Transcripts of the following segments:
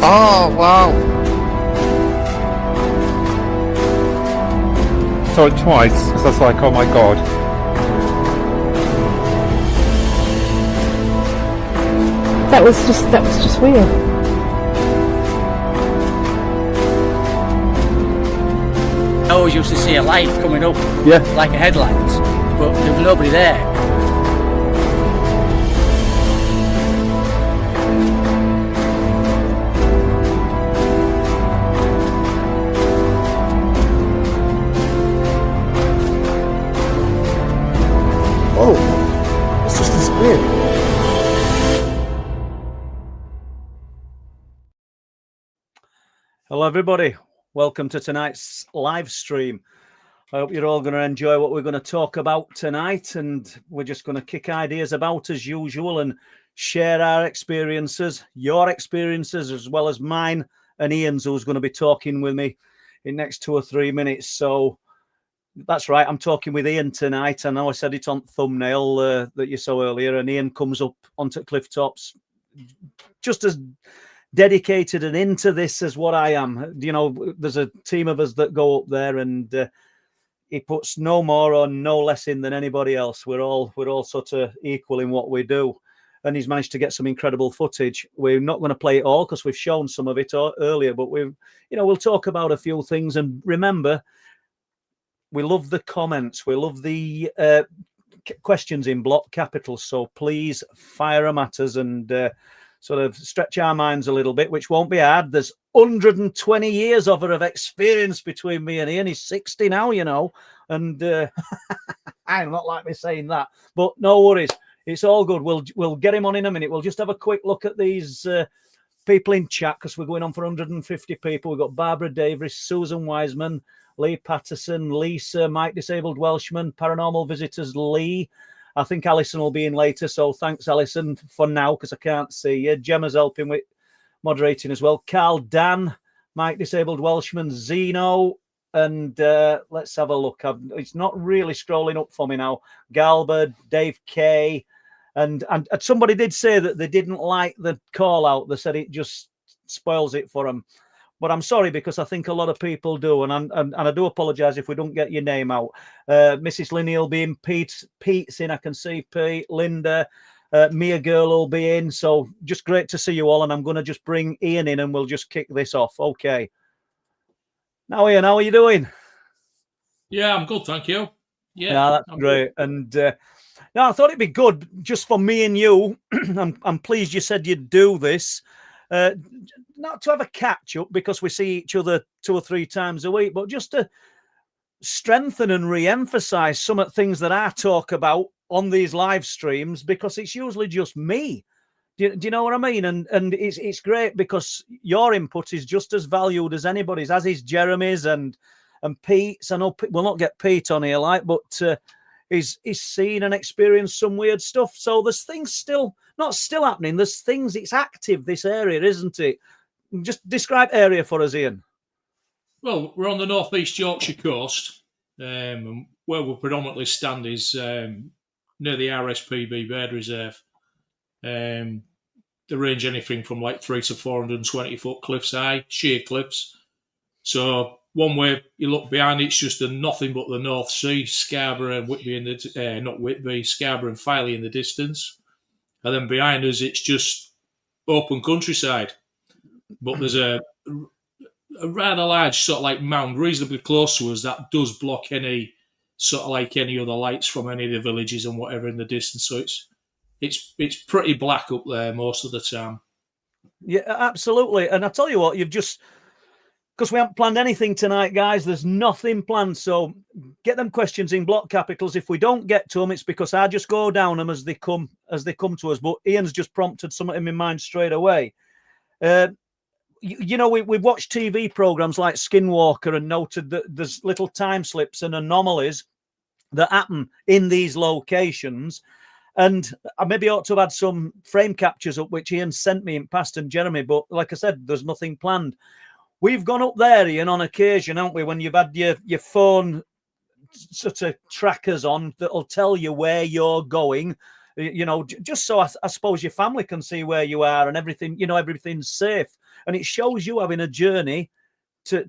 Oh, wow. Saw it twice, so I was like, oh my god. That was just weird. I always used to see a light coming up, Yeah. like a headlight, but there was nobody there. Oh, it's just disappeared. Hello everybody, welcome to tonight's live stream. I hope you're all going to enjoy what we're going to talk about tonight, and we're just going to kick ideas about as usual and share our experiences, your experiences, as well as mine and Ian's, who's going to be talking with me in next 2 or 3 minutes. So that's right, I'm talking with Ian tonight. I know I said it on thumbnail that you saw earlier, and Ian comes up onto cliff tops just as dedicated and into this as what I am. You know, there's a team of us that go up there, and he puts no more or no less in than anybody else. We're all sort of equal in what we do, and he's managed to get some incredible footage. We're not going to play it all because we've shown some of it earlier, but we'll talk about a few things. And remember, we love the comments, we love the questions in block capitals, so please fire them at us and sort of stretch our minds a little bit, which won't be hard. There's 120 years of experience between me and Ian. He's 60 now, you know, and I'm not like me saying that, but no worries. It's all good. We'll get him on in a minute. We'll just have a quick look at these people in chat, because we're going on for 150 people. We've got Barbara Davis, Susan Wiseman, Lee Patterson, Lisa, Mike Disabled Welshman, Paranormal Visitors, Lee. I think Alison will be in later, so thanks, Alison, for now, because I can't see you. Gemma's helping with moderating as well. Carl, Dan, Mike Disabled Welshman, Zeno, and let's have a look. It's not really scrolling up for me now. Galbert, Dave K, and somebody did say that they didn't like the call out. They said it just spoils it for them. But I'm sorry, because I think a lot of people do, and I do apologise if we don't get your name out. Mrs. Linney will be in, Pete's in, I can see Pete, Linda, Mia Girl will be in. So just great to see you all, and I'm going to just bring Ian in and we'll just kick this off. Okay. Now, Ian, how are you doing? Yeah, I'm good, thank you. Yeah, that's great. Good. And now I thought it'd be good just for me and you. I'm pleased you said you'd do this. Not to have a catch up because we see each other 2 or 3 times a week, but just to strengthen and re-emphasize some of the things that I talk about on these live streams, because it's usually just me. Do you know what I mean? And it's great because your input is just as valued as anybody's, as is Jeremy's and Pete's. I know we'll not get Pete on here, but he's seen and experienced some weird stuff. So there's things still happening. There's things, it's active, this area, isn't it? Just describe area for us, Ian. Well, we're on the North East Yorkshire coast. And where we predominantly stand is near the RSPB Bird Reserve. They range anything from like 300 to 420 foot cliffs high, sheer cliffs. So one way you look behind, it's just nothing but the North Sea, Scarborough and Whitby in the not Whitby, Scarborough and Filey in the distance. And then behind us, it's just open countryside. But there's a rather large sort of like mound reasonably close to us that does block any sort of like any other lights from any of the villages and whatever in the distance. So it's pretty black up there most of the time. Yeah, absolutely. And I tell you what, because we haven't planned anything tonight, guys. There's nothing planned. So get them questions in block capitals. If we don't get to them, it's because I just go down them as they come to us. But Ian's just prompted something in my mind straight away. You know, we've watched TV programs like Skinwalker and noted that there's little time slips and anomalies that happen in these locations. And I maybe ought to have had some frame captures up, which Ian sent me in past and Jeremy. But like I said, there's nothing planned. We've gone up there, Ian, on occasion, haven't we? When you've had your phone sort of trackers on that'll tell you where you're going. just so I suppose your family can see where you are and everything, everything's safe. And it shows you having a journey to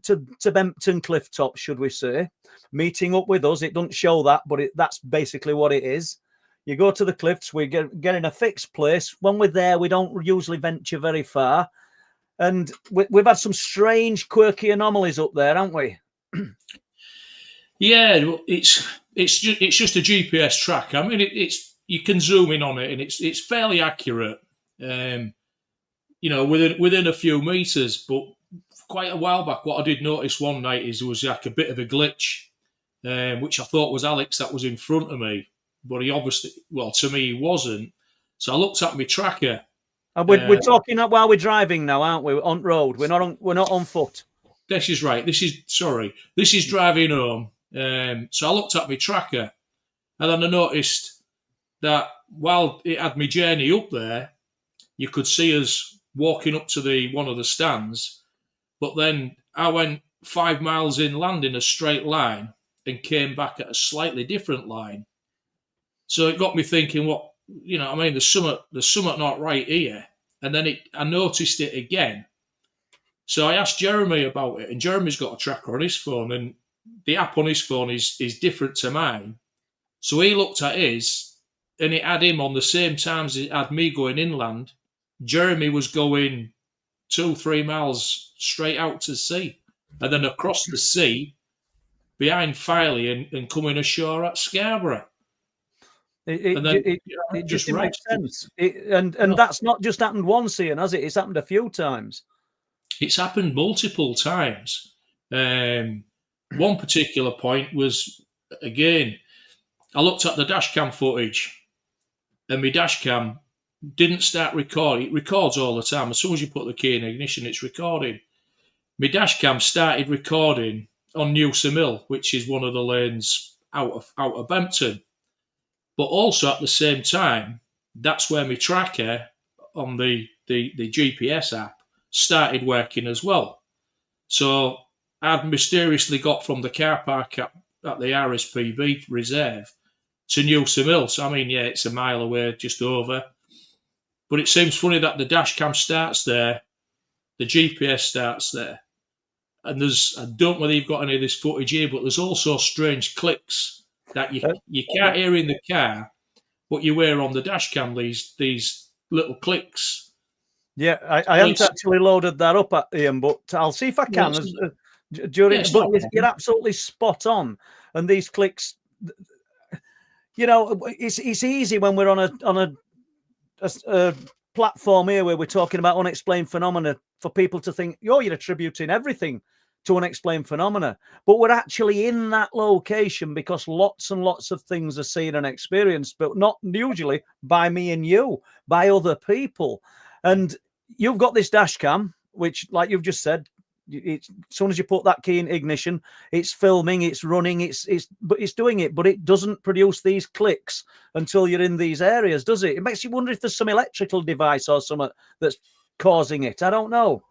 Bempton Cliff Top, should we say, meeting up with us. It doesn't show that, but that's basically what it is. You go to the cliffs, we get in a fixed place. When we're there, we don't usually venture very far. And we've had some strange, quirky anomalies up there, haven't we? Yeah, it's just a GPS track. I mean, you can zoom in on it, and it's fairly accurate. Within a few meters. But quite a while back, what I did notice one night is there was like a bit of a glitch, which I thought was Alex that was in front of me, but he obviously, to me, he wasn't. So I looked at my tracker. And we're talking while we're driving now, aren't we? On road. We're not on foot. This is right. This is driving home. So I looked at my tracker, and then I noticed that while it had my journey up there, you could see us walking up to one of the stands. But then I went 5 miles inland in a straight line and came back at a slightly different line. So it got me thinking, there's something not right here. And then I noticed it again. So I asked Jeremy about it, and Jeremy's got a tracker on his phone, and the app on his phone is different to mine. So he looked at his, and it had him on the same times it had me going inland. Jeremy was going 2-3 miles straight out to sea, and then across the sea behind Filey and coming ashore at Scarborough. It just didn't make sense. And that's not just happened once, Ian, has it? It's happened a few times. It's happened multiple times. One particular point was, again, I looked at the dash cam footage, and my dash cam didn't start recording. It records all the time. As soon as you put the key in ignition, it's recording. My dash cam started recording on Newsom Hill, which is one of the lanes out of Bempton. But also at the same time, that's where my tracker on the GPS app started working as well. So I'd mysteriously got from the car park at the RSPB reserve to Newsom Hill. So, I mean, yeah, it's a mile away, just over. But it seems funny that the dash cam starts there, the GPS starts there. And I don't know whether you've got any of this footage here, but there's also strange clicks that you can't hear in the car, but you hear on the dash cam, these little clicks. Yeah, I haven't actually loaded that up, Ian, but I'll see if I can. But you're absolutely spot on. And these clicks, it's easy when we're on a platform here where we're talking about unexplained phenomena for people to think, you're attributing everything to unexplained phenomena. But we're actually in that location because lots and lots of things are seen and experienced, but not usually by me and you, by other people. And you've got this dash cam, which, like you've just said, as soon as you put that key in ignition, it's filming, it's running, it's doing it, but it doesn't produce these clicks until you're in these areas, does it? It makes you wonder if there's some electrical device or something that's causing it. I don't know.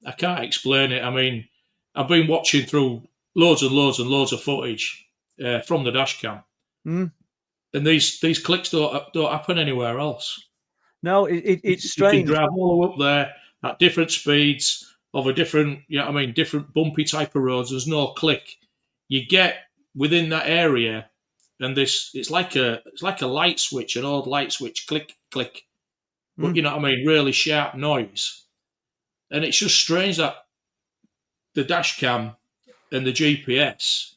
I can't explain it. I mean, I've been watching through loads and loads and loads of footage from the dash cam, and these clicks don't happen anywhere else. No, it's strange. You can drive all the way up there at different speeds over different, different bumpy type of roads. There's no click. You get within that area, and it's like a light switch, an old light switch, click, click. But really sharp noise. And it's just strange that the dash cam and the GPS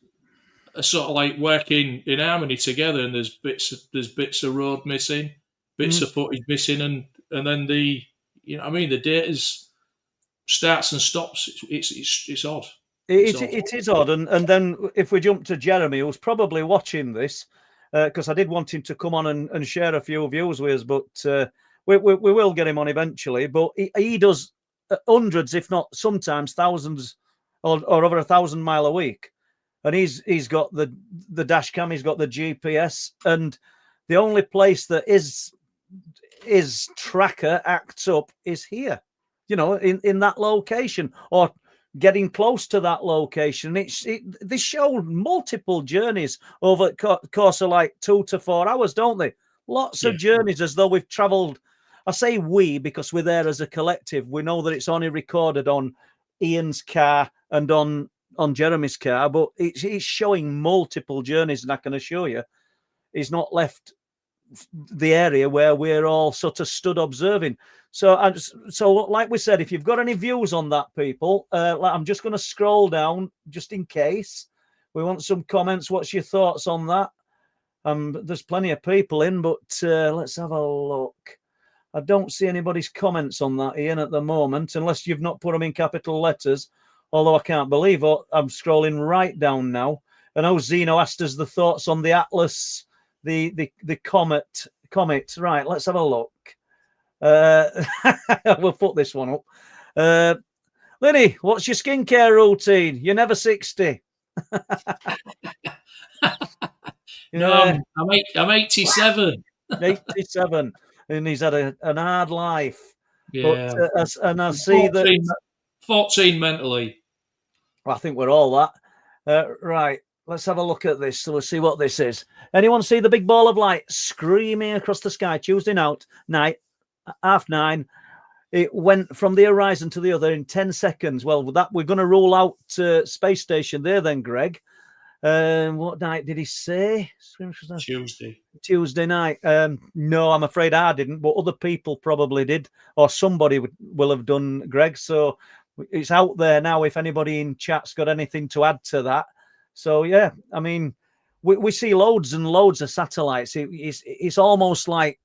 are sort of like working in harmony together, and there's bits of road missing, bits of footage missing, and then the data starts and stops. It's odd. It is odd. And then if we jump to Jeremy, who's probably watching this, because I did want him to come on and share a few views with us, but we will get him on eventually. But he does hundreds, if not sometimes thousands, or over 1,000 miles a week, and he's got the dash cam, he's got the GPS, and the only place that his tracker acts up is here, in that location or getting close to that location. They show multiple journeys over the course of like 2 to 4 hours, don't they? Lots of journeys, as though we've travelled. I say we because we're there as a collective. We know that it's only recorded on Ian's car and on Jeremy's car, but it's showing multiple journeys, and I can assure you, he's not left the area where we're all sort of stood observing. So like we said, if you've got any views on that, people, I'm just going to scroll down just in case we want some comments. What's your thoughts on that? There's plenty of people in, but let's have a look. I don't see anybody's comments on that, Ian, at the moment, unless you've not put them in capital letters, although I can't believe it. I'm scrolling right down now. And Zeno asked us the thoughts on the Atlas, the comet. Right, let's have a look. We'll put this one up. Linny, what's your skincare routine? You're never 60. No, I'm 87. 87, and he's had an hard life. Yeah. But I see 14, that 14 mentally. I think we're all that. Right, let's have a look at this. So we'll see what this is. Anyone see the big ball of light screaming across the sky Tuesday night, 9:30? It went from the horizon to the other in 10 seconds. Well, with that, we're going to rule out space station there then, Greg. What night did he say? Tuesday night. No, I'm afraid I didn't, but other people probably did, or somebody will have done, Greg. So it's out there now if anybody in chat's got anything to add to that. So, yeah, I mean, we see loads and loads of satellites. It's almost like,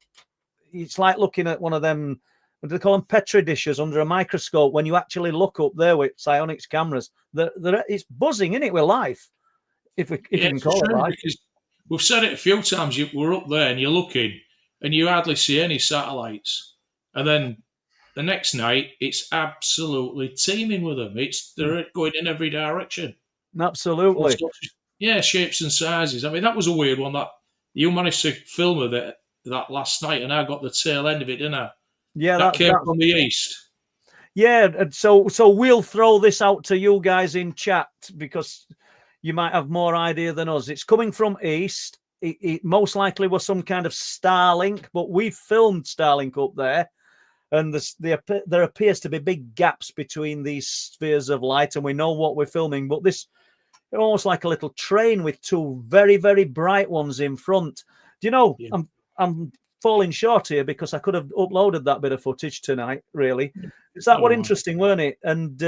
it's like looking at one of them, what do they call them, Petri dishes under a microscope. When you actually look up there with Psionics cameras, it's buzzing, isn't it, with life? If you can call it life. Because we've said it a few times, we're up there and you're looking and you hardly see any satellites. And then the next night, it's absolutely teeming with them. They're going in every direction. Absolutely. Yeah, shapes and sizes. I mean, that was a weird one that you managed to film of it that last night, and I got the tail end of it, didn't I? Yeah, that came from the east. Yeah, so we'll throw this out to you guys in chat because you might have more idea than us. It's coming from east. It most likely was some kind of Starlink, but we filmed Starlink up there, and there appears to be big gaps between these spheres of light, and we know what we're filming. But this is almost like a little train with two very, very bright ones in front. Do you know? Yeah. I'm falling short here because I could have uploaded that bit of footage tonight. Really, is that what interesting, weren't it? And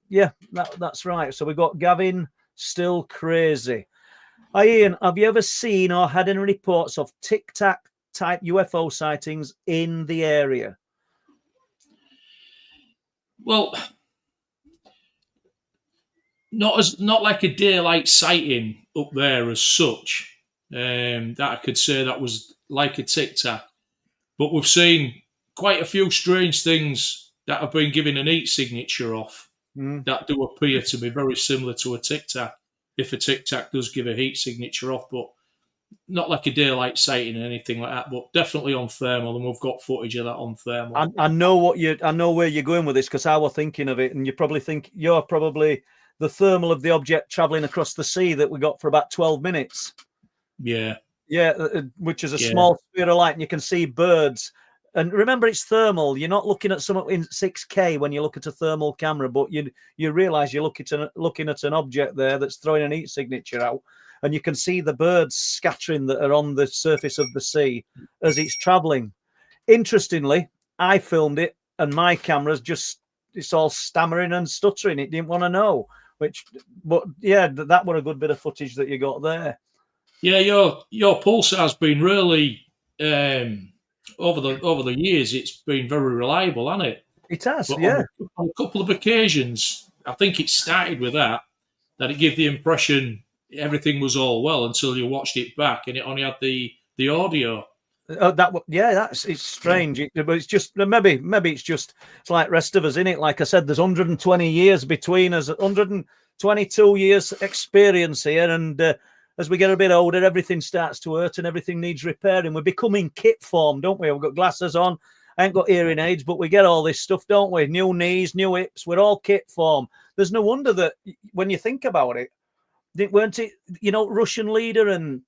yeah, that's right. So we got Gavin. Still crazy. Hi, Ian, have you ever seen or had any reports of Tic Tac type UFO sightings in the area? Well, not like a daylight sighting up there as such. That I could say that was like a Tic Tac, but we've seen quite a few strange things that have been given an heat signature off. That do appear to be very similar to a Tic Tac, if a Tic Tac does give a heat signature off, but not like a daylight sighting or anything like that, but definitely on thermal, and we've got footage of that on thermal. I know where you're going with this because I was thinking of it, and you probably think you're probably the thermal of the object traveling across the sea that we got for about 12 minutes. Yeah, which is a small sphere of light, and you can see birds. And remember, it's thermal. You're not looking at something in 6K when you look at a thermal camera, but you realise you're looking at an object there that's throwing an heat signature out, and you can see the birds scattering that are on the surface of the sea as it's travelling. Interestingly, I filmed it, and my camera's it's all stammering and stuttering. It didn't want to know. But yeah, that was a good bit of footage that you got there. Yeah, your pulsar's been really. Over the years, it's been very reliable, hasn't it? It has, but yeah. On a couple of occasions, I think it started with that it gave the impression everything was all well until you watched it back and it only had the audio. It's strange. But it's just maybe it's like rest of us, in it. Like I said, there's 120 years between us, 122 years experience here, and as we get a bit older, everything starts to hurt and everything needs repairing. We're becoming kit form, don't we? We've got glasses on. I ain't got hearing aids, but we get all this stuff, don't we? New knees, new hips. We're all kit form. There's no wonder that when you think about it, weren't it? Russian leader and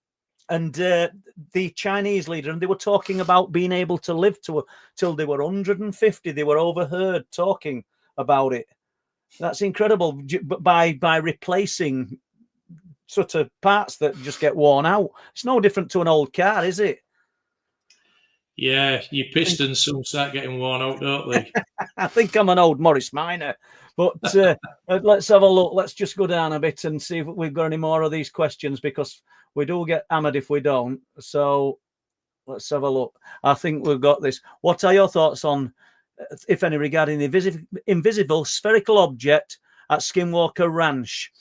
and the Chinese leader, and they were talking about being able to live till they were 150. They were overheard talking about it. That's incredible. But by replacing sort of parts that just get worn out, it's no different to an old car, is it? Yeah, your pistons soon start getting worn out, don't they? I think I'm an old Morris Minor. But let's have a look. Let's just go down a bit and see if we've got any more of these questions, because we do get hammered if we don't. So let's have a look. I think we've got this. What are your thoughts on, if any, regarding the invisible spherical object at Skinwalker Ranch?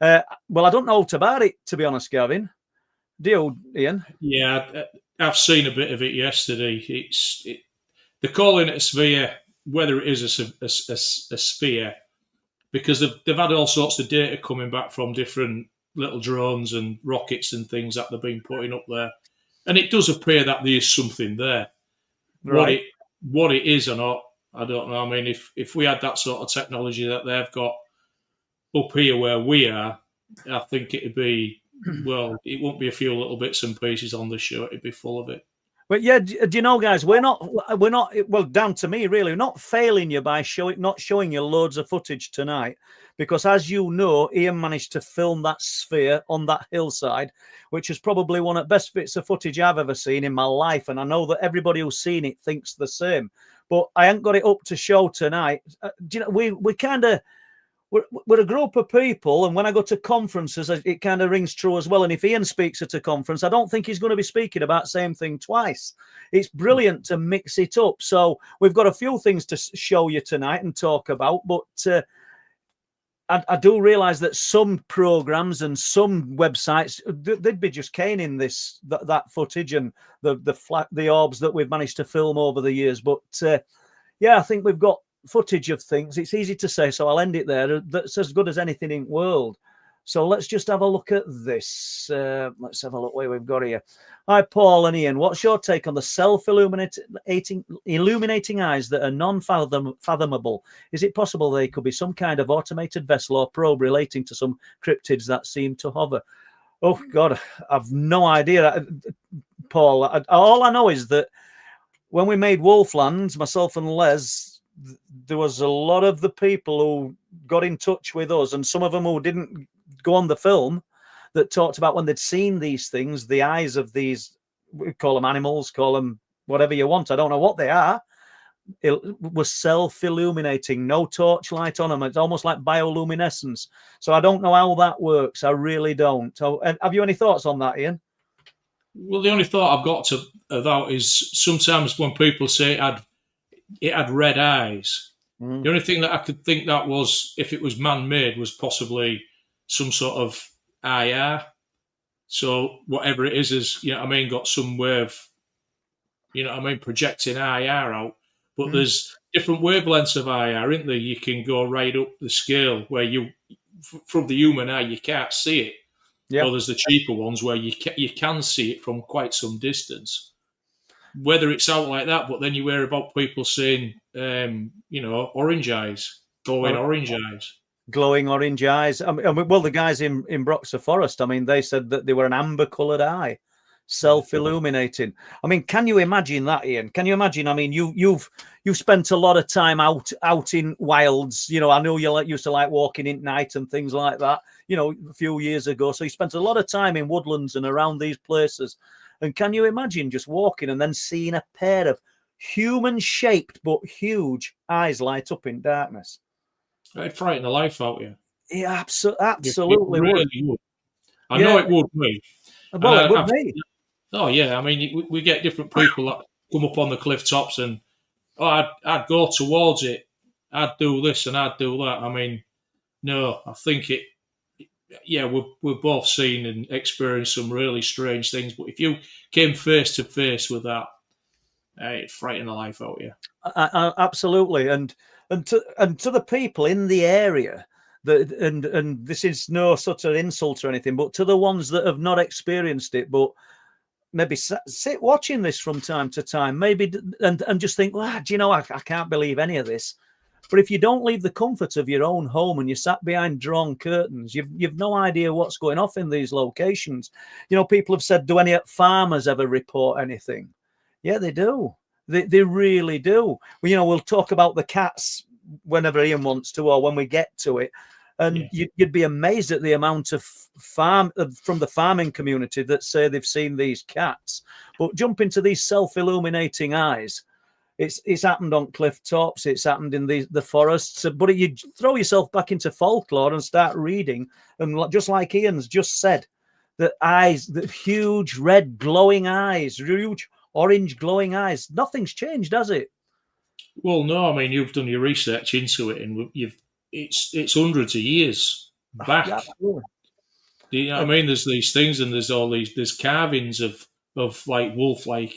Well, I don't know about it, to be honest, Gavin. Do you, Ian? Yeah, I've seen a bit of it yesterday. They're calling it a sphere, whether it is a sphere, because they've had all sorts of data coming back from different little drones and rockets and things that they've been putting up there, and it does appear that there is something there. Right. What it is or not, I don't know. I mean, if we had that sort of technology that they've got up here where we are, I think it'd be, well, it won't be a few little bits and pieces on the show. It'd be full of it. But yeah, do you know, guys, we're not, well, down to me, really, we're not failing you by not showing you loads of footage tonight, because as you know, Ian managed to film that sphere on that hillside, which is probably one of the best bits of footage I've ever seen in my life. And I know that everybody who's seen it thinks the same, but I ain't got it up to show tonight. Do you know, we kind of, we're a group of people, and when I go to conferences, it kind of rings true as well. And if Ian speaks at a conference, I don't think he's going to be speaking about the same thing twice. It's brilliant to mix it up. So we've got a few things to show you tonight and talk about, but I do realise that some programs and some websites, they'd be just caning that footage and the orbs that we've managed to film over the years. But yeah, I think we've got footage of things. It's easy to say, so I'll end it there. That's as good as anything in the world. So let's just have a look at this. Let's have a look where we've got here. Hi, Paul and Ian. What's your take on the self-illuminating eyes that are non-fathomable? Is it possible they could be some kind of automated vessel or probe relating to some cryptids that seem to hover? Oh, God, I've no idea. Paul, all I know is that when we made Wolfland, myself and Les, there was a lot of the people who got in touch with us, and some of them who didn't go on the film, that talked about when they'd seen these things, the eyes of these, we call them animals, call them whatever you want. I don't know what they are. It was self-illuminating, no torchlight on them. It's almost like bioluminescence. So I don't know how that works. I really don't. Have you any thoughts on that, Ian? Well, the only thought I've got about is sometimes when people say it had red eyes. The only thing that I could think that was, if it was man-made, was possibly some sort of IR. So whatever it is, you know what I mean, got some way of, you know what I mean, projecting IR out. But there's different wavelengths of IR, isn't there? You can go right up the scale where from the human eye, you can't see it. Yeah. Or there's the cheaper ones where you can see it from quite some distance. Whether it's out like that, but then you hear about people saying, you know, orange eyes, glowing orange eyes. Glowing orange eyes. I mean, well, the guys in Broxer Forest, I mean, they said that they were an amber-coloured eye, self-illuminating. I mean, can you imagine that, Ian? Can you imagine? I mean, you've spent a lot of time out in wilds. You know, I know you used to like walking at night and things like that, you know, a few years ago. So you spent a lot of time in woodlands and around these places. And can you imagine just walking and then seeing a pair of human-shaped but huge eyes light up in darkness? It'd frighten the life out of you. Yeah, absolutely it really would. I know it would me. Well, it would me. Oh, yeah. I mean, we get different people that come up on the cliff tops and, I'd go towards it. I'd do this and I'd do that. I mean, no, I think we've both seen and experienced some really strange things. But if you came face to face with that, it'd frighten the life out of you. Absolutely, and to the people in the area, and this is no sort of insult or anything, but to the ones that have not experienced it, but maybe sit watching this from time to time, maybe and just think, well, do you know, I can't believe any of this. But if you don't leave the comfort of your own home and you're sat behind drawn curtains, you've no idea what's going off in these locations. You know, people have said, do any farmers ever report anything? Yeah, they do. They really do. Well, you know, we'll talk about the cats whenever Ian wants to, or when we get to it. And you'd be amazed at the amount of from the farming community that say they've seen these cats. But jump into these self-illuminating eyes. It's happened on cliff tops. It's happened in the forests. But you throw yourself back into folklore and start reading, and just like Ian's just said, the eyes, the huge red glowing eyes, huge orange glowing eyes. Nothing's changed, has it? Well, no. I mean, you've done your research into it, and it's hundreds of years back. Yeah, absolutely. You know what I mean? There's these things, and there's carvings of like wolf-like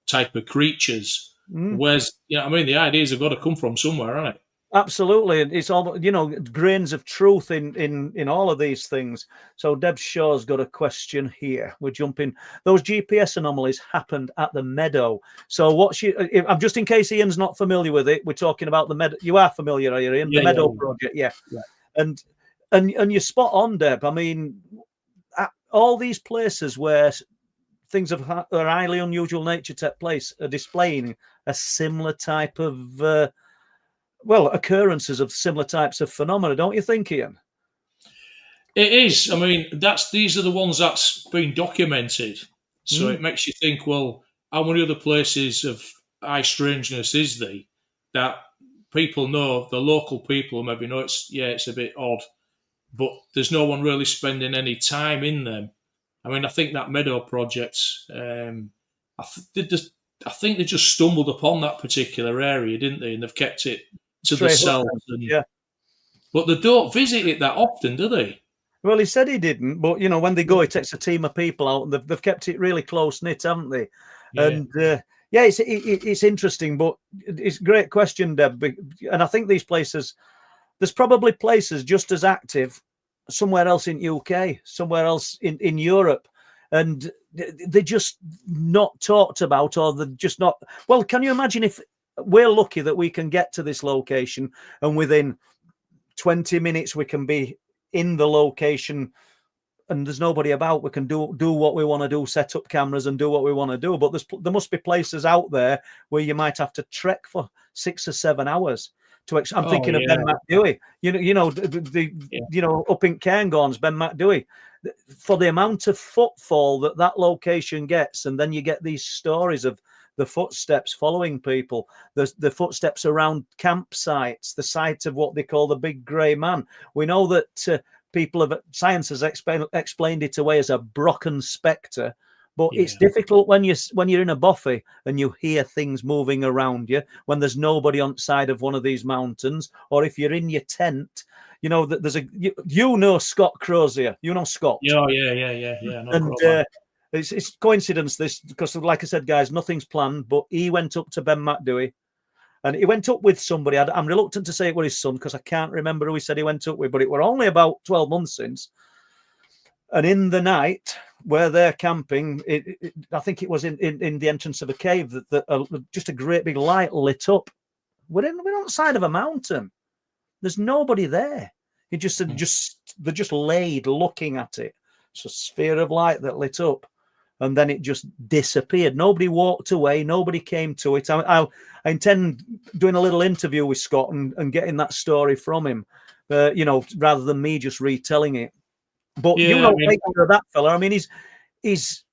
type of creatures. Whereas, you know what I mean, the ideas have got to come from somewhere, haven't it? Absolutely. It's all, you know, grains of truth in all of these things. So Deb Shaw's got a question here. We're jumping. Those GPS anomalies happened at the Meadow. So I'm just in case Ian's not familiar with it, we're talking about the Meadow. You are familiar, are you, Ian? The Meadow Project, yeah. And you're spot on, Deb. I mean, all these places where things of a highly unusual nature take place are displaying a similar type of occurrences of similar types of phenomena, don't you think, Ian? It is. I mean, these are the ones that's been documented. So it makes you think, well, how many other places of high strangeness is there that people know, the local people maybe know it's a bit odd, but there's no one really spending any time in them. I mean, I think that Meadow project, I think they just stumbled upon that particular area, didn't they? And they've kept it to themselves. But they don't visit it that often, do they? Well, he said he didn't, but you know, when they go, it takes a team of people out, and they've kept it really close knit, haven't they? Yeah. And it's interesting, but it's a great question, Deb. And I think these places, there's probably places just as active somewhere else in UK, somewhere else in Europe, and they're just not talked about, or they're just not. Well, can you imagine if we're lucky that we can get to this location and within 20 minutes we can be in the location and there's nobody about, we can do what we want to do, set up cameras and do what we want to do. But there must be places out there where you might have to trek for 6 or 7 hours. I'm thinking of Ben McDewey. You know, up in Cairngorms, Ben McDewey. For the amount of footfall that location gets, and then you get these stories of the footsteps following people, the footsteps around campsites, the site of what they call the big grey man. We know that science has explained it away as a Brocken spectre. But it's difficult when you're in a buffet and you hear things moving around you when there's nobody on the side of one of these mountains, or if you're in your tent. You know that there's Scott Crozier. You know Scott. Yeah. No, and it's coincidence this, because like I said, guys, nothing's planned. But he went up to Ben McDewey, and he went up with somebody. I'm reluctant to say it was his son because I can't remember who he said he went up with, but it were only about 12 months since. And in the night where they're camping, I think it was in the entrance of a cave that just a great big light lit up. We're on the side of a mountain. There's nobody there. They're just laid looking at it. It's a sphere of light that lit up, and then it just disappeared. Nobody walked away. Nobody came to it. I intend doing a little interview with Scott and getting that story from him, rather than me just retelling it. But that fella. I mean, he's.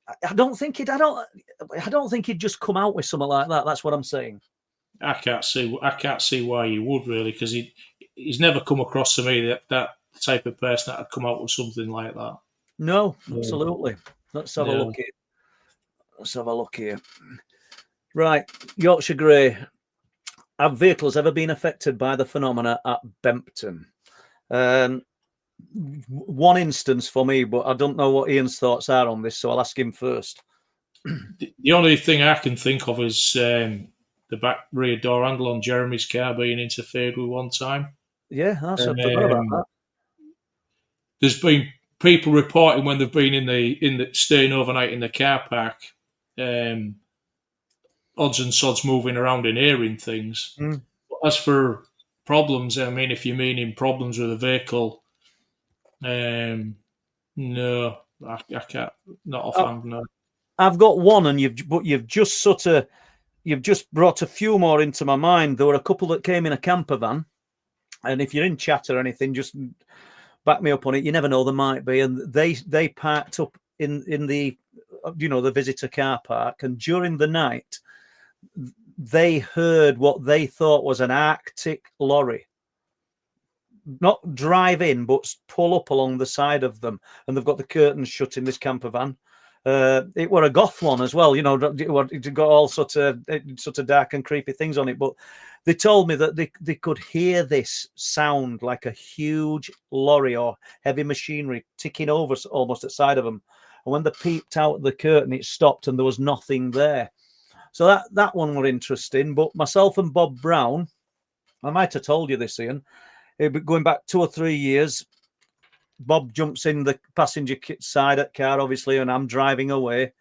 I don't think he'd just come out with something like that. That's what I'm saying. I can't see why you would, really, because he's never come across to me that type of person that would come out with something like that. No, absolutely. Let's have a look here. Let's have a look here. Right, Yorkshire Grey. Have vehicles ever been affected by the phenomena at Bempton? One instance for me, but I don't know what Ian's thoughts are on this, so I'll ask him first. The only thing I can think of is the back rear door handle on Jeremy's car being interfered with one time. Yeah, I forgot about that. There's been people reporting when they've been in the staying overnight in the car park, odds and sods moving around and hearing things. as for problems, I mean, if you're meaning problems with a vehicle, no, I can't. Not offhand, no. I've got one, and you've just brought a few more into my mind. There were a couple that came in a camper van, and if you're in chat or anything, just back me up on it. You never know, there might be. And they parked up in the the visitor car park, and during the night they heard what they thought was an Arctic lorry not drive in but pull up along the side of them, and they've got the curtains shut in this camper van. It were a goth one as well, it got all sort of dark and creepy things on it, but they told me that they could hear this sound like a huge lorry or heavy machinery ticking over almost at the side of them. And when they peeped out the curtain, it stopped and there was nothing there. So that one were interesting. But myself and Bob Brown, I might have told you this, Ian, going back 2 or 3 years, Bob jumps in the passenger side of the car, obviously, and I'm driving away.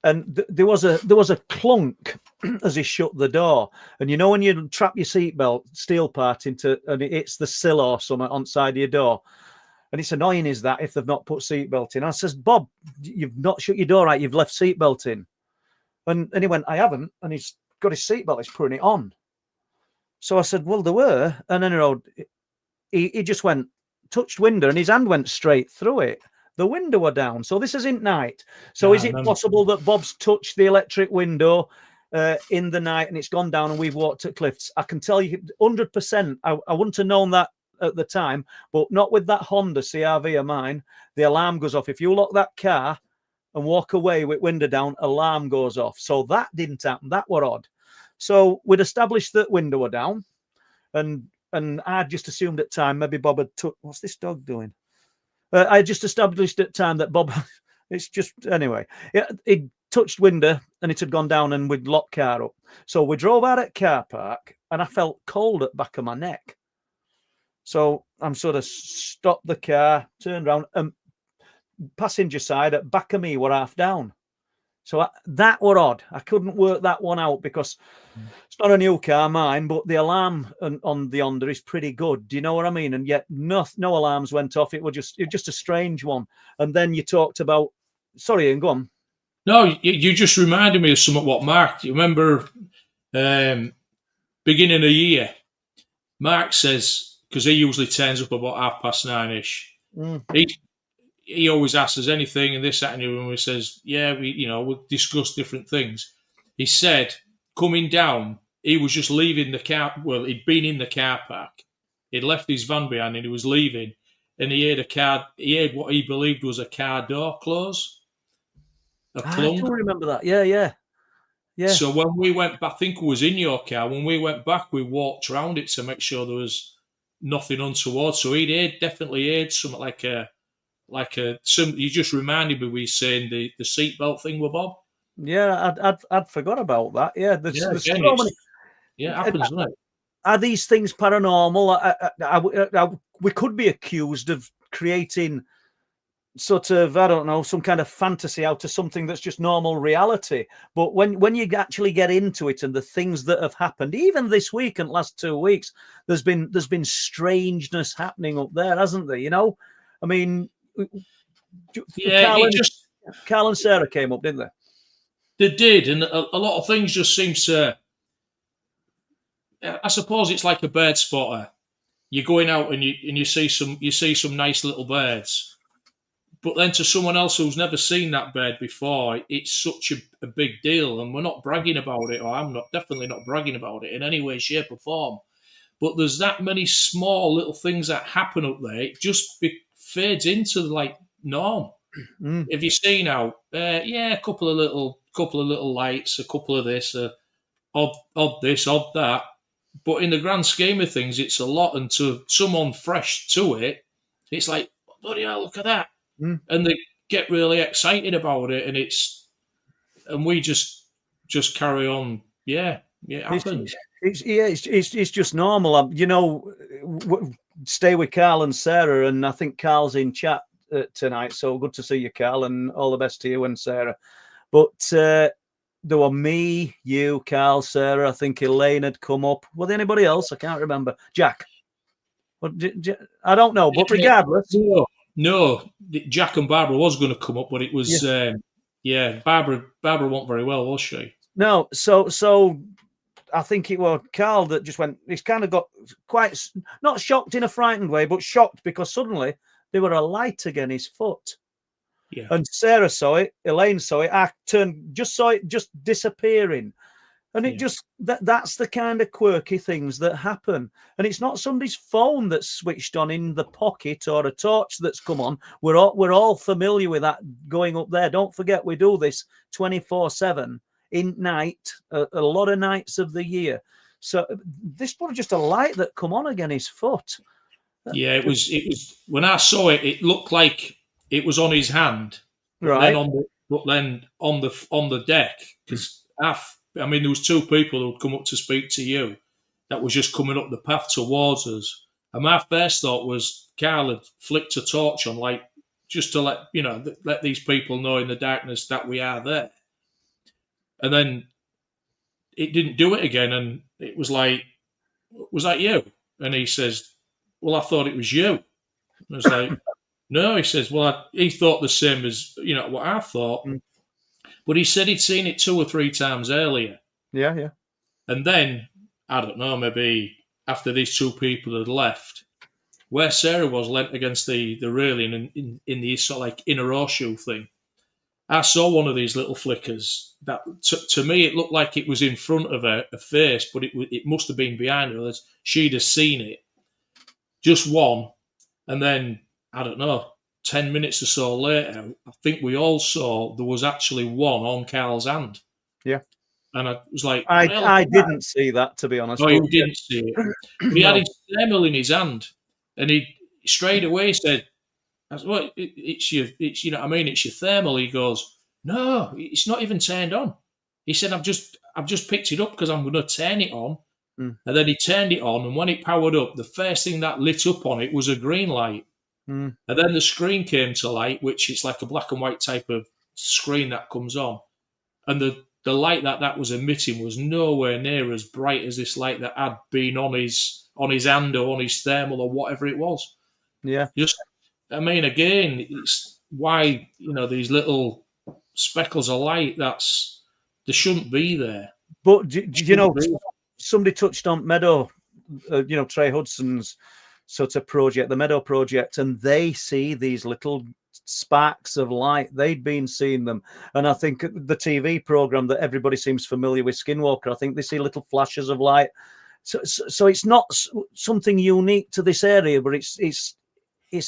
And there was a clunk as he shut the door. And when you trap your seatbelt steel part into, and it's the sill or something on the side of your door. And it's annoying, is that, if they've not put seatbelt in. I says, Bob, you've not shut your door right, you've left seatbelt in. And he went, I haven't. And he's got his seatbelt, he's putting it on. So I said, well, there were. And then he just went, touched window, and his hand went straight through it. The window were down. So this isn't night. So is it possible that Bob's touched the electric window in the night and it's gone down and we've walked at cliffs? I can tell you 100%. I wouldn't have known that at the time, but not with that Honda CRV of mine. The alarm goes off. If you lock that car and walk away with window down, alarm goes off. So that didn't happen. That were odd. So we'd established that window were down, and I just assumed at time maybe Bob had took. What's this dog doing? I just established at time that Bob. It's just anyway. It touched window and it had gone down, and we'd locked car up. So we drove out at car park, and I felt cold at the back of my neck. So I'm sort of stopped the car, turned around, and passenger side at back of me were half down. So that were odd. I couldn't work that one out because it's not a new car, mine, but the alarm on the Honda is pretty good. Do you know what I mean? And yet no alarms went off. It was just a strange one. And then you talked about, sorry, Ian, go on. No, you just reminded me of something what Mark, you remember beginning of the year, Mark says, because he usually turns up about 9:30ish. He always asks us anything and this, that, and the other, and we says, yeah, we'll discuss different things. He said, coming down, he was just leaving the car. Well, he'd been in the car park. He'd left his van behind and he was leaving. And he heard what he believed was a car door close. A clunk. I don't remember that. Yeah. So when we went back, I think it was in your car, when we went back, we walked around it to make sure there was nothing untoward. So he'd definitely heard something like you just reminded me, we saying the seatbelt thing with Bob. Yeah, I'd forgot about that. Yeah, there's so many. Yeah, it happens, doesn't it? Are these things paranormal? We could be accused of creating sort of, I don't know, some kind of fantasy out of something that's just normal reality. But when you actually get into it and the things that have happened, even this week and last 2 weeks, there's been strangeness happening up there, hasn't there? I mean. Yeah, Carl and Sarah came up, didn't they? They did, and a lot of things just seem to. I suppose it's like a bird spotter. You're going out and you see some nice little birds, but then to someone else who's never seen that bird before, it's such a big deal, and we're not bragging about it, or I'm definitely not bragging about it in any way, shape, or form. But there's that many small little things that happen up there. It just fades into like norm. If you see now, a couple of little lights, a couple of this, odd this, odd that. But in the grand scheme of things, it's a lot. And to someone fresh to it, it's like, bloody hell, look at that. And they get really excited about it, and we just carry on. Yeah, it happens. It's just normal. Stay with Carl and Sarah, and I think Carl's in chat tonight. So good to see you, Carl, and all the best to you and Sarah. But there were me, you, Carl, Sarah. I think Elaine had come up. Was there anybody else? I can't remember. Jack. I don't know, but regardless. No, Jack and Barbara was going to come up, but it was, Barbara wasn't very well, was she? No, so I think it was Carl that just went, he's kind of got quite, not shocked in a frightened way, but shocked because suddenly there were a light again his foot. Yeah. And Sarah saw it, Elaine saw it, I saw it just disappearing. And it just, that's the kind of quirky things that happen. And it's not somebody's phone that's switched on in the pocket or a torch that's come on. We're all familiar with that going up there. Don't forget, we do this 24/7 in night, a lot of nights of the year. So this was just a light that come on again his foot. Yeah, it was when I saw it, it looked like it was on his hand. Right. But then on the deck, because there was two people who would come up to speak to you that was just coming up the path towards us. And my first thought was Carl had flicked a torch on, like, just to let these people know in the darkness that we are there. And then it didn't do it again. And it was like, was that you? And he says, well, I thought it was you. And I was like, no, he says, well, he thought the same as, what I thought. Mm. But he said he'd seen it 2 or 3 times earlier. Yeah. And then, I don't know, maybe after these two people had left, where Sarah was leant against the railing in the sort of like inner horseshoe thing, I saw one of these little flickers that, to me, it looked like it was in front of her face, but it must have been behind her. She'd have seen it. Just one. And then, I don't know, 10 minutes or so later, I think we all saw there was actually one on Carl's hand. Yeah. And I was like, I didn't see that, to be honest. No, you didn't see it. But he had his thermal in his hand, and he straight away said, "Well, it's your thermal." He goes, "No, it's not even turned on." He said, "I've just picked it up because I'm going to turn it on." And then he turned it on, and when it powered up, the first thing that lit up on it was a green light. And then the screen came to light, which is like a black and white type of screen that comes on, and the light that was emitting was nowhere near as bright as this light that had been on his hand or on his thermal or whatever it was. Yeah. Again, it's why, these little speckles of light, they shouldn't be there. But, somebody touched on Meadow, Trey Hudson's sort of project, the Meadow Project, and they see these little sparks of light. They'd been seeing them, and I think the TV program that everybody seems familiar with, Skinwalker, I think they see little flashes of light. So it's not something unique to this area, but it's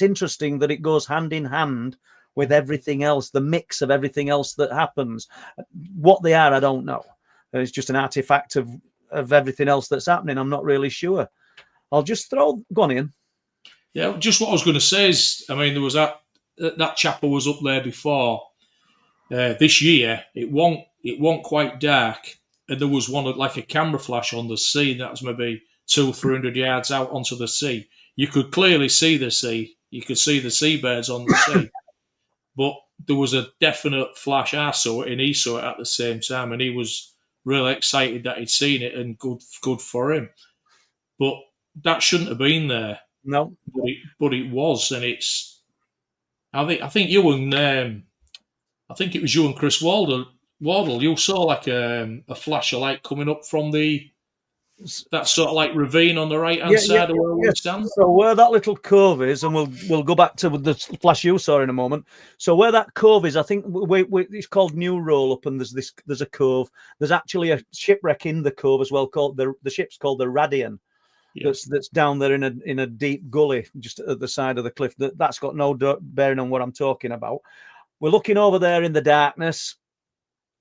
interesting that it goes hand in hand with everything else, the mix of everything else that happens. What they are, I don't know. It's just an artifact of everything else that's happening. I'm not really sure. I'll just go on in. Yeah, just what I was going to say is, there was that chapel was up there before. This year, it wasn't quite dark, and there was one like a camera flash on the sea that was maybe 200-300 yards out onto the sea. You could clearly see the sea. You could see the seabirds on the sea, but there was a definite flash. I saw it, and he saw it at the same time, and he was really excited that he'd seen it, and good for him. But that shouldn't have been there. No, but it was, and it's. I think you and I think it was you and Chris Wardle. You saw like a flash of light coming up from that sort of like ravine on the right hand side of where we stand. So where that little cove is, and we'll go back to the flash you saw in a moment. So where that cove is, I think it's called New Roll Up, and there's a cove. There's actually a shipwreck in the cove as well, called the ship's called the Radian. Yeah. That's down there in a deep gully just at the side of the cliff. That's got no bearing on what I'm talking about. We're looking over there in the darkness.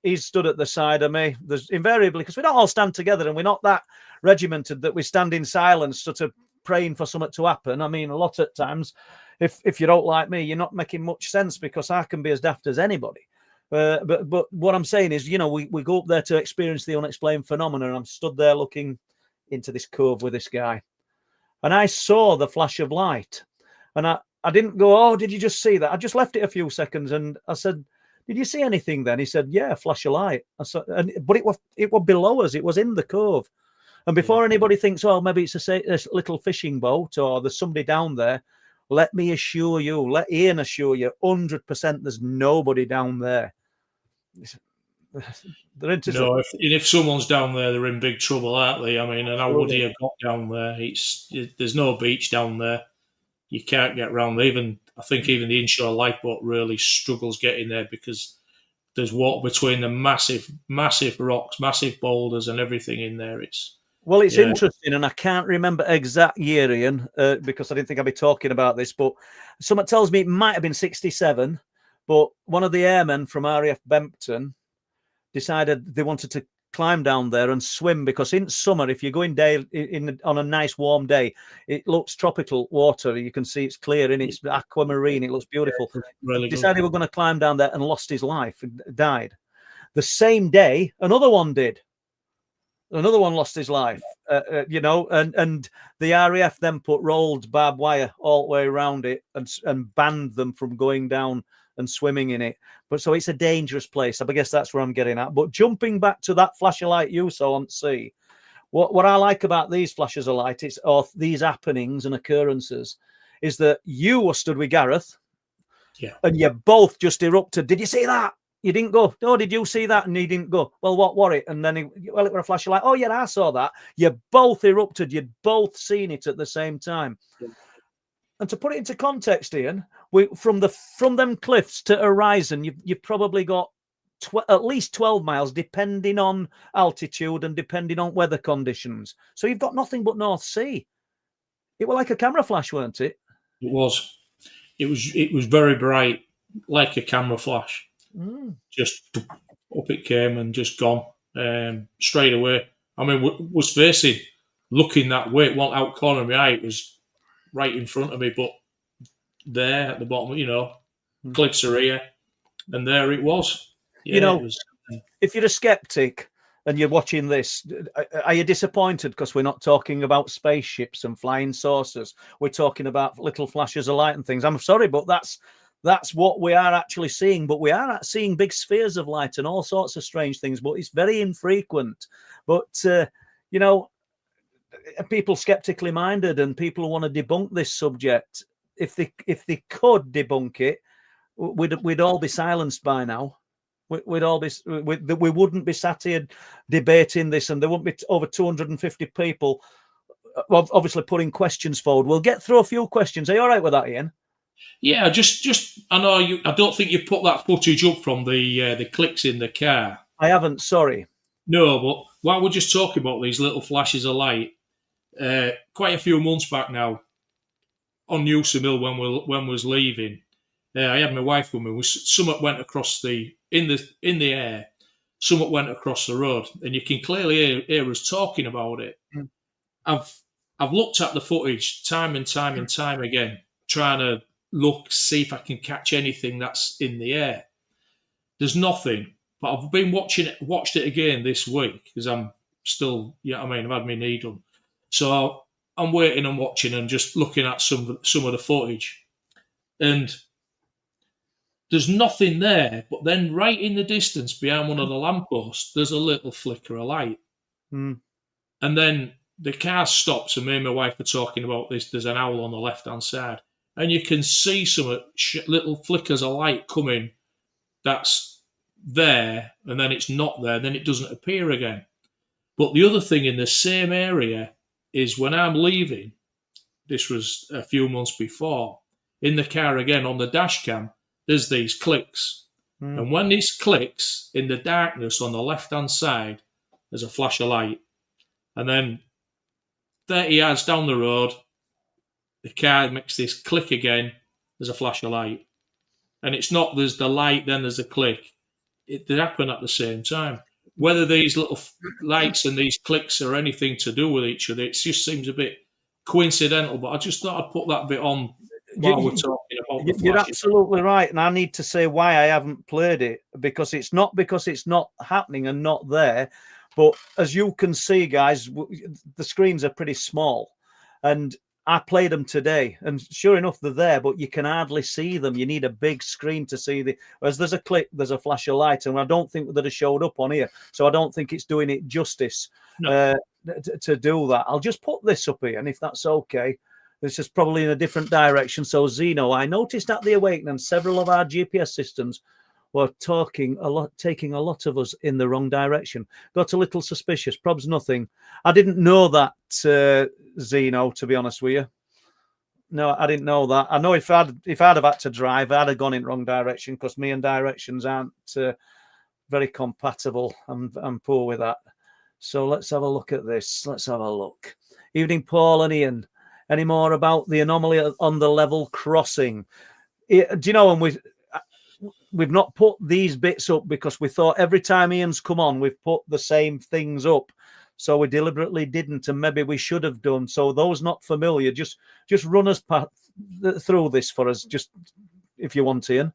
He's stood at the side of me. There's invariably, because we don't all stand together and we're not that regimented that we stand in silence, sort of praying for something to happen. A lot of times, if you don't like me, you're not making much sense, because I can be as daft as anybody. But what I'm saying is, we go up there to experience the unexplained phenomena, and I'm stood there looking into this cove with this guy, and I saw the flash of light, and I didn't go, "Oh, did you just see that?" I just left it a few seconds, and I said, did you see anything then? He said, yeah, flash a light. But it was below us. It was in the cove. And before anybody thinks, oh, maybe it's a little fishing boat or there's somebody down there, let me assure you, let Ian assure you, 100% there's nobody down there. No, if someone's down there, they're in big trouble, aren't they? I mean, and how would he have got down there? There's no beach down there. You can't get round. I think even the inshore lifeboat really struggles getting there because there's water between the massive rocks, massive boulders, and everything in there. It's interesting, and I can't remember exact year, Ian, because I didn't think I'd be talking about this, but someone tells me it might have been 67, but one of the airmen from RAF Bempton decided they wanted to climb down there and swim, because in summer, if you're going on a nice warm day, it looks tropical water. You can see it's clear and it's aquamarine. It looks beautiful. Really decided they were going to climb down there and lost his life and died. The same day, another one did. Another one lost his life, and the RAF then put rolled barbed wire all the way around it and banned them from going down and swimming in it. But so it's a dangerous place. I guess that's where I'm getting at. But jumping back to that flash of light you saw on sea, what I like about these flashes of light, or these happenings and occurrences, is that you were stood with Gareth, and you both just erupted. Did you see that? You didn't go. No, did you see that? And he didn't go. Well, what were it? And then it was a flash of light. Oh yeah, I saw that. You both erupted. You'd both seen it at the same time. Yeah. And to put it into context, Ian, from them cliffs to horizon, you've probably got at least 12 miles, depending on altitude and depending on weather conditions. So you've got nothing but North Sea. It was like a camera flash, weren't it? It was. It was very bright, like a camera flash. Just up it came and just gone straight away. I mean, was facing, looking that way. It wasn't out corner of my eye. It was right in front of me, but there at the bottom, cliffs are here, and there it was. Yeah, if you're a skeptic and you're watching this, are you disappointed because we're not talking about spaceships and flying saucers? We're talking about little flashes of light and things. I'm sorry, but that's what we are actually seeing. But we are seeing big spheres of light and all sorts of strange things, but it's very infrequent. But people skeptically minded and people who want to debunk this subject, if they could debunk it, we'd all be silenced by now. We wouldn't be sat here debating this, and there wouldn't be over 250 people obviously putting questions forward. We'll get through a few questions. Are you all right with that, Ian? Yeah, just I know you. I don't think you put that footage up from the clicks in the car. I haven't. Sorry. No, but while we're just talking about these little flashes of light, quite a few months back now, on Newsom Hill when we was leaving, I had my wife with me. Somewhat went across in the air. Somewhat went across the road, and you can clearly hear us talking about it. Mm. I've looked at the footage time and time again, trying to see if I can catch anything that's in the air. There's nothing, but I've been watched it again this week because I'm still, I've had my knee done. So I'm waiting and watching and just looking at some of the footage. And there's nothing there, but then right in the distance behind one of the lampposts, there's a little flicker of light. Mm. And then the car stops and me and my wife are talking about this. There's an owl on the left-hand side. And you can see some little flickers of light coming that's there, and then it's not there, then it doesn't appear again. But the other thing in the same area is when I'm leaving, this was a few months before, in the car again on the dash cam, there's these clicks. Mm. And when these clicks in the darkness on the left-hand side, there's a flash of light. And then 30 yards down the road, the car makes this click again, there's a flash of light. And it's not there's the light, then there's a click. They happen at the same time. Whether these little lights and these clicks are anything to do with each other, it just seems a bit coincidental. But I just thought I'd put that bit on while we're talking about the flashes. You're absolutely right. And I need to say why I haven't played it, because it's not happening and not there. But as you can see, guys, the screens are pretty small. And I played them today, and sure enough, they're there, but you can hardly see them. You need a big screen to see the. As there's a click, there's a flash of light, and I don't think that it showed up on here, so I don't think it's doing it justice to do that. I'll just put this up here, and if that's okay, this is probably in a different direction. So, Zeno, I noticed at the Awakening, several of our GPS systems were taking a lot of us in the wrong direction. Got a little suspicious. Probs nothing. I didn't know that, Zeno, to be honest with you. No, I didn't know that. I know if I'd have had to drive, I'd have gone in the wrong direction, because me and directions aren't very compatible. I'm poor with that. So let's have a look at this. Let's have a look. Evening, Paul and Ian. Any more about the anomaly on the level crossing? Do you know, and we've not put these bits up because we thought every time Ian's come on, we've put the same things up. So we deliberately didn't, and maybe we should have done. So those not familiar, just run us through this for us, just if you want, Ian.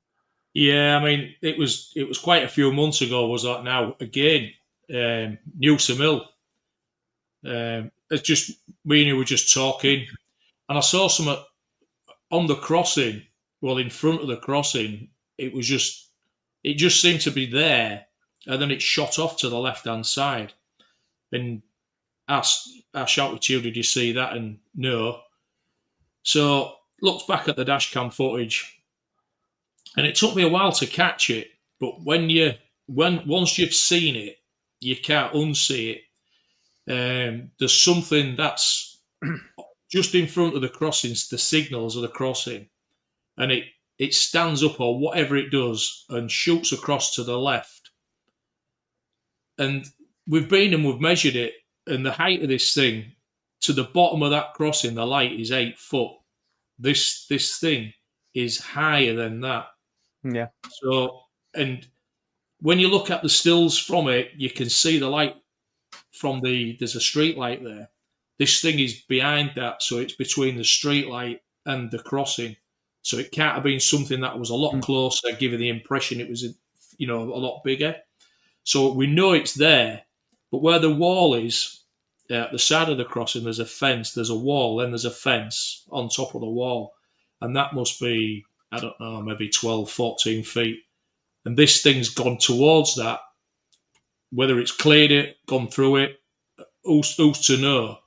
Yeah, I mean, it was quite a few months ago, was that now? Again, Newsom Hill. It's just, me and you were just talking, and I saw some on the crossing, well, in front of the crossing, it just seemed to be there, and then it shot off to the left-hand side. And I shouted to you, did you see that? And no. So looked back at the dash cam footage, and it took me a while to catch it. But once you've seen it, you can't unsee it. There's something that's just in front of the crossings, the signals of the crossing, and it stands up or whatever it does and shoots across to the left. And we've been and we've measured it, and the height of this thing to the bottom of that crossing, the light is 8 foot. This thing is higher than that. Yeah. So, and when you look at the stills from it, you can see the light from there's a street light there. This thing is behind that, so it's between the street light and the crossing. So it can't have been something that was a lot closer, giving the impression it was, a lot bigger. So we know it's there, but where the wall is, at the side of the crossing, there's a fence, there's a wall, then there's a fence on top of the wall. And that must be, I don't know, maybe 12, 14 feet. And this thing's gone towards that. Whether it's cleared it, gone through it, who's to know?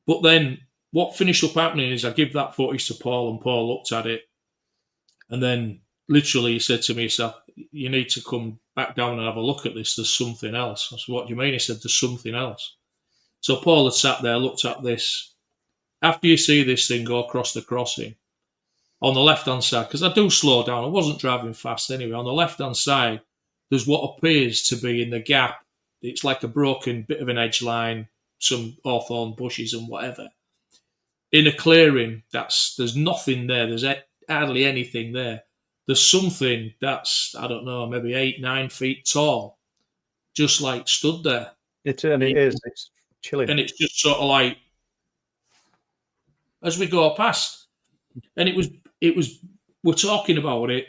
But then what finished up happening is I give that footage to Paul, and Paul looked at it. And then literally he said to me, "Sir, you need to come back down and have a look at this. There's something else." I said, "What do you mean?" He said, "There's something else." So Paul had sat there, looked at this. After you see this thing go across the crossing, on the left-hand side, because I do slow down, I wasn't driving fast anyway, on the left-hand side, there's what appears to be in the gap. It's like a broken bit of an edge line, some hawthorn bushes and whatever. In a clearing, there's nothing there. There's hardly anything there. There's something that's, I don't know, maybe 8, 9 feet tall, just like stood there. It is. It's chilling. And it's just sort of like, as we go past, and it was, we're talking about it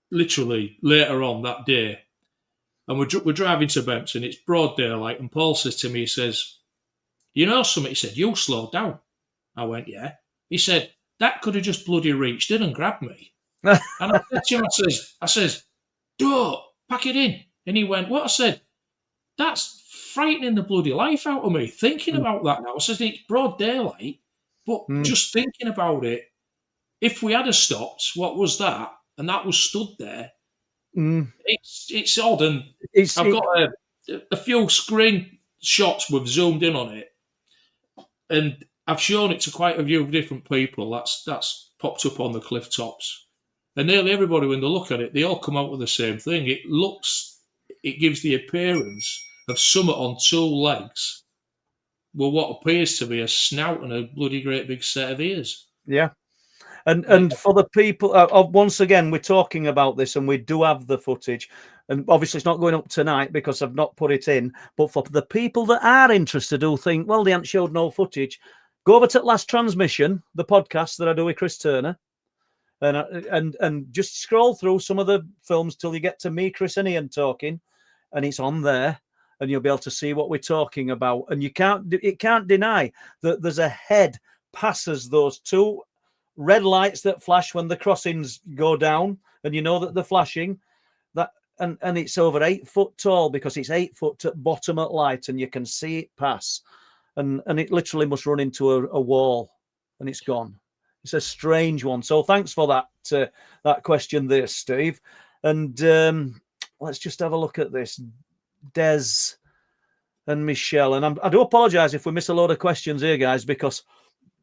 literally later on that day, and we're driving to Bempton. It's broad daylight, and Paul says to me, he says, "You know something?" He said, "You slowed down." I went, "Yeah." He said, "That could have just bloody reached in and grabbed me." And I said to him, I says, "Don't pack it in." And he went, "What?" I said, "That's frightening the bloody life out of me thinking about that now." I said, "It's broad daylight, but just thinking about it, if we had a stopped, what was that?" And that was stood there. It's odd, and I've got a few screenshots we've zoomed in on it, and I've shown it to quite a few different people. That's popped up on the cliff tops, and nearly everybody, when they look at it, they all come out with the same thing. It gives the appearance of something on 2 legs with what appears to be a snout and a bloody great big set of ears. Yeah. And for the people, once again, we're talking about this, and we do have the footage, and obviously it's not going up tonight because I've not put it in. But for the people that are interested, who think, well, they haven't showed no footage, go over to Last Transmission, the podcast that I do with Chris Turner, and just scroll through some of the films till you get to me, Chris, and Ian talking, and it's on there, and you'll be able to see what we're talking about. And it can't deny that there's a head passes those two red lights that flash when the crossings go down, and you know that they're flashing. And it's over 8 foot tall because it's 8 foot at bottom at light, and you can see it pass. And it literally must run into a wall, and it's gone. It's a strange one. So thanks for that question there, Steve. And let's just have a look at this. Des and Michelle. And I do apologise if we miss a load of questions here, guys, because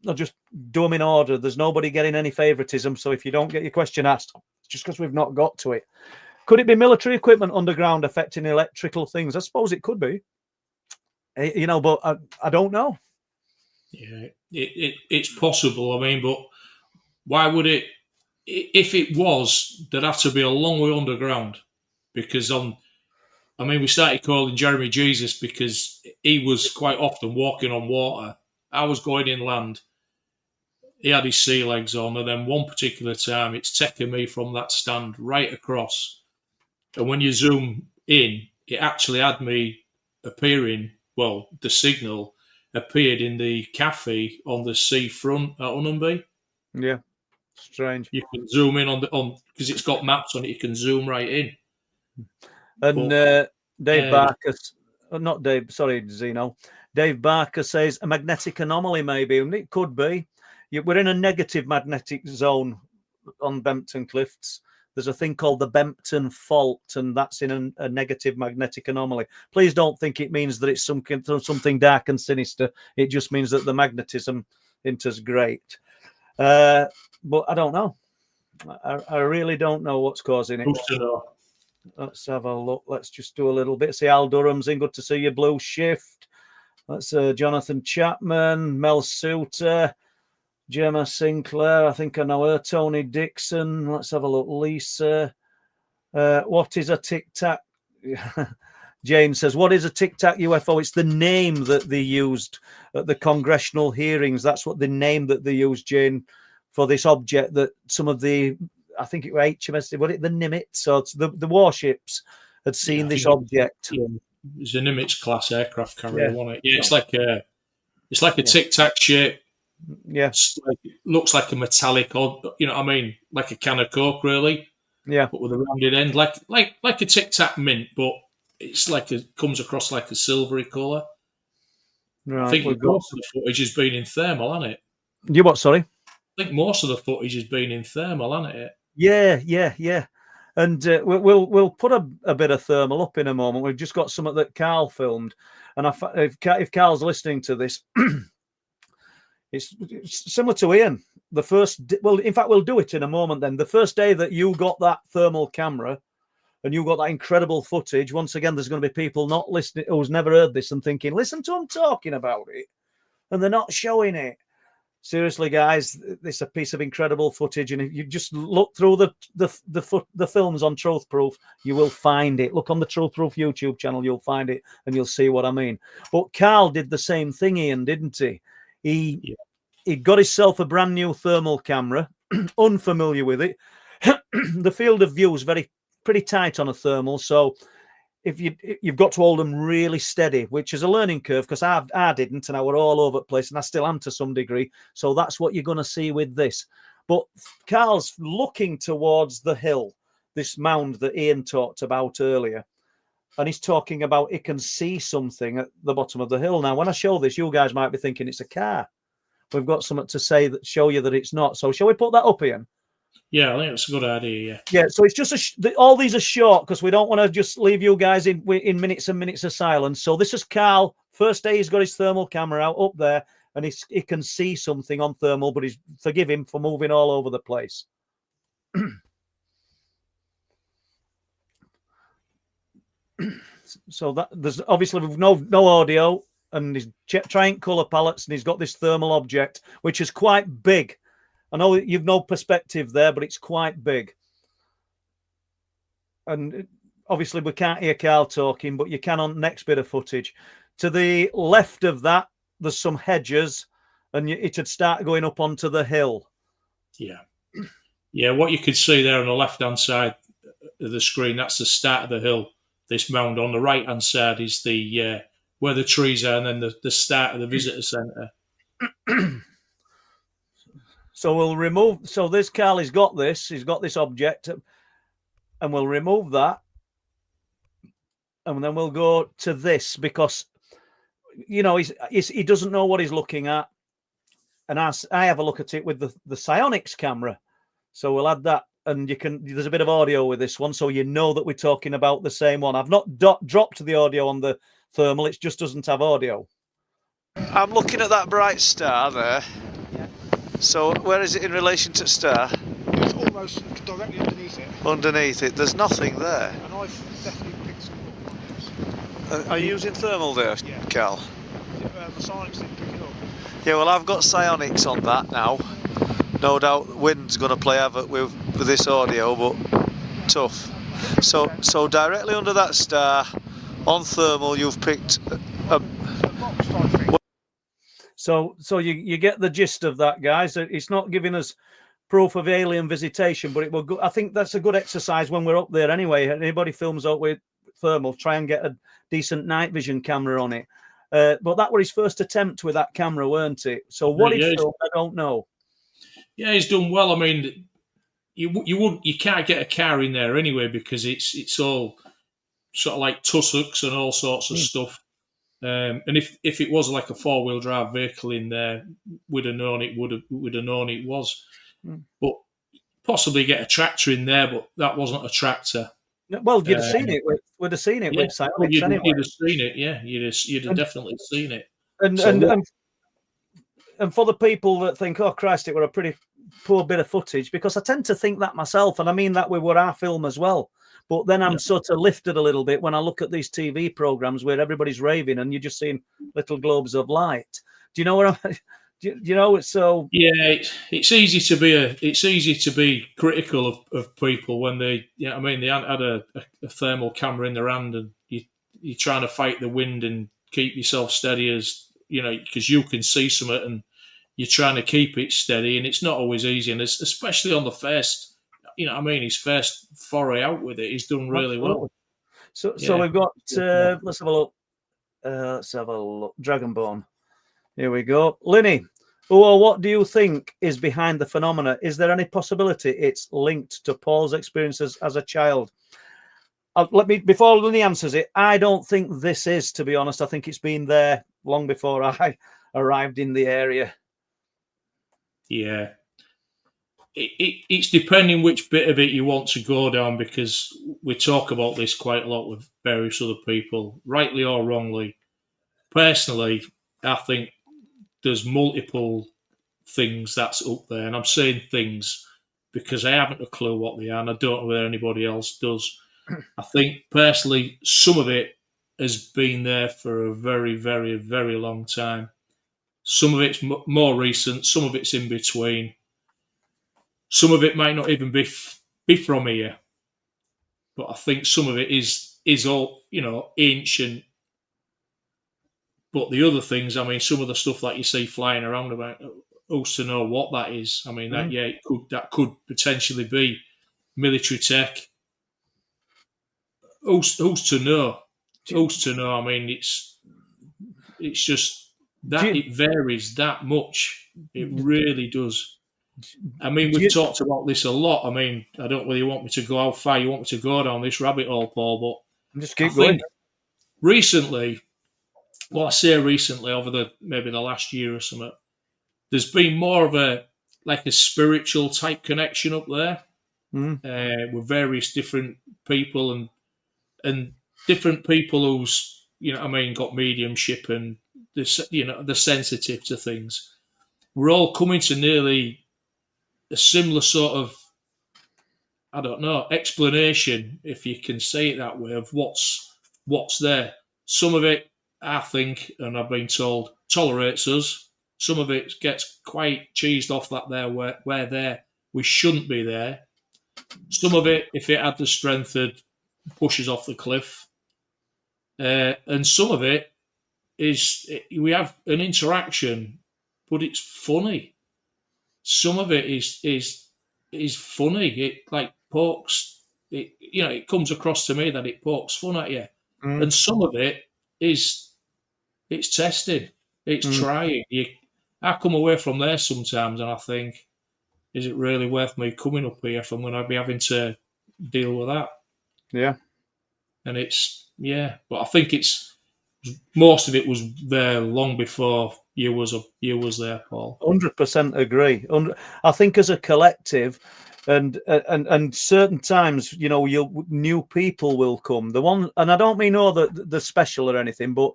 I'll just do them in order. There's nobody getting any favouritism. So if you don't get your question asked, it's just because we've not got to it. Could it be military equipment underground affecting electrical things? I suppose it could be. But I don't know. Yeah, it's possible. I mean, but why would it? If it was, there'd have to be a long way underground, because we started calling Jeremy Jesus because he was quite often walking on water. I was going inland. He had his sea legs on, and then one particular time, it's taken me from that stand right across. And when you zoom in, it actually had me appearing. Well, the signal appeared in the cafe on the seafront at Unumby. Yeah, strange. You can zoom in on because it's got maps on it. You can zoom right in. And Dave Barker, not Dave, sorry, Zeno. Dave Barker says a magnetic anomaly, maybe, and it could be. We're in a negative magnetic zone on Bempton Cliffs. There's a thing called the Bempton Fault, and that's in a negative magnetic anomaly. Please don't think it means that it's something dark and sinister. It just means that the magnetism isn't great. But I don't know. I really don't know what's causing it. Let's have a look. Let's just do a little bit. See, Al Durham's in. Good to see you, Blue Shift. That's Jonathan Chapman, Mel Suter, Gemma Sinclair. I think I know her. Tony Dixon. Let's have a look. Lisa. What is a Tic Tac? Jane says, what is a Tic Tac UFO? It's the name that they used at the congressional hearings. That's what the name that they used, Jane, for this object that some of the, I think it was HMS, was it the Nimitz? So the warships had seen this object. Yeah. It was a Nimitz class aircraft carrier, wasn't it? Yeah, it's like a Tic Tac shape. Yeah, it looks like a metallic, or like a can of Coke, really. Yeah, but with a rounded end, like a Tic Tac mint, but it's comes across like a silvery colour. Right, I think most of the footage has been in thermal, hasn't it? You what? Sorry. I think most of the footage has been in thermal, hasn't it? Yeah. And we'll put a bit of thermal up in a moment. We've just got something that Carl filmed, and if Carl's listening to this, it's similar to Ian. The first, in fact, we'll do it in a moment. Then the first day that you got that thermal camera, and you got that incredible footage. Once again, there's going to be people not listening who's never heard this and thinking, "Listen to them talking about it," and they're not showing it. Seriously, guys, this is a piece of incredible footage, and if you just look through the films on Truth Proof, you will find it. Look on the Truth Proof YouTube channel, you'll find it, and you'll see what I mean. But Carl did the same thing, Ian, didn't he? He got himself a brand new thermal camera, unfamiliar with it. The field of view is pretty tight on a thermal, so if you've got to hold them really steady, which is a learning curve, because I didn't, and I were all over the place, and I still am to some degree. So that's what you're going to see with this. But Carl's looking towards the hill, this mound that Ian talked about earlier, and he's talking about he can see something at the bottom of the hill. Now, when I show this, you guys might be thinking it's a car. We've got something to say that show you that it's not. So shall we put that up, Ian? Yeah, I think that's a good idea. Yeah. So it's just all these are short because we don't want to just leave you guys in minutes and minutes of silence. So this is Carl. First day he's got his thermal camera out up there, and he can see something on thermal, but forgive him for moving all over the place. So that there's obviously no audio, and he's trying color palettes, and he's got this thermal object which is quite big. I know you've no perspective there, but it's quite big. And obviously we can't hear Carl talking, but you can on the next bit of footage. To the left of that, there's some hedges, and it would start going up onto the hill. Yeah. What you could see there on the left-hand side of the screen, that's the start of the hill, this mound. On the right-hand side is the where the trees are, and then the start of the visitor centre. So we'll remove. So this Carl has got this. He's got this object, and we'll remove that, and then we'll go to this because he doesn't know what he's looking at, and I have a look at it with the Psionics camera. So we'll add that, and there's a bit of audio with this one, so you know that we're talking about the same one. I've not dropped the audio on the thermal; it just doesn't have audio. I'm looking at that bright star there. Yeah. So where is it in relation to star? It's almost directly underneath it. Underneath it, there's nothing there. And I've definitely picked some up on this. Are you using thermal there, yeah. Cal? The Psionics didn't pick it up. Yeah, well, I've got Psionics on that now. No doubt wind's going to play havoc with this audio, but tough. So directly under that star, on thermal, you've picked a box type thing. So you get the gist of that, guys. It's not giving us proof of alien visitation, but it will go. I think that's a good exercise when we're up there anyway. Anybody films out with thermal, try and get a decent night vision camera on it. But that was his first attempt with that camera, weren't it? So what he filmed, I don't know. Yeah, he's done well. I mean, you can't get a car in there anyway because it's all sort of like tussocks and all sorts of stuff. And if it was like a 4-wheel drive vehicle in there, we'd have known it was. But possibly get a tractor in there, but that wasn't a tractor. Well, you'd have seen it. We'd have seen it with Psionics anyway. You'd have seen it, yeah. You'd have definitely seen it. And for the people that think, oh Christ, it were a pretty poor bit of footage, because I tend to think that myself, and I mean that with our film as well. But then I'm sort of lifted a little bit when I look at these TV programs where everybody's raving and you're just seeing little globes of light. Do you know what I'm? You know, it's so. Yeah, it's easy to be critical of people when they, I mean, they haven't had a thermal camera in their hand and you're trying to fight the wind and keep yourself steady because you can see something and you're trying to keep it steady, and it's not always easy, and especially on the first. His first foray out with it, he's done really well. So we've got, let's have a look. Dragonborn. Here we go. Linny, what do you think is behind the phenomena? Is there any possibility it's linked to Paul's experiences as a child? Before Linny answers it, I don't think this is, to be honest. I think it's been there long before I arrived in the area. Yeah. It's depending which bit of it you want to go down, because we talk about this quite a lot with various other people, rightly or wrongly. Personally, I think there's multiple things that's up there, and I'm saying things because I haven't a clue what they are, and I don't know whether anybody else does. I think personally, some of it has been there for a very, very, very long time. Some of it's more recent, some of it's in between. Some of it might not even be from here, but I think some of it is all ancient. But the other things, I mean, some of the stuff that you see flying around about, who's to know what that is? I mean, that could potentially be military tech. Who's to know? Who's to know? I mean, it's just that it varies that much. It really does. I mean, we've talked about this a lot. I mean, I don't know whether you want me to go how far you want me to go down this rabbit hole, Paul, but just keep going. Recently, I say recently, over maybe the last year or something, there's been more of a spiritual type connection up there with various different people and different people who's got mediumship and they're sensitive to things. We're all coming to nearly a similar sort of, I don't know, explanation, if you can say it that way, of what's there. Some of it, I think, and I've been told, tolerates us. Some of it gets quite cheesed off that we're there. We shouldn't be there. Some of it, if it had the strength, it pushes off the cliff. And some of it we have an interaction, but it's funny. Some of it is funny. It pokes. It comes across to me that it pokes fun at you, and some of it it's tested. It's trying. I come away from there sometimes and I think, is it really worth me coming up here if I'm going to be having to deal with that? Yeah. And but I think it's most of it was there long before you was there, Paul. 100% agree. I think as a collective, and certain times, you know, new people will come. The one, and I don't mean all the special or anything, but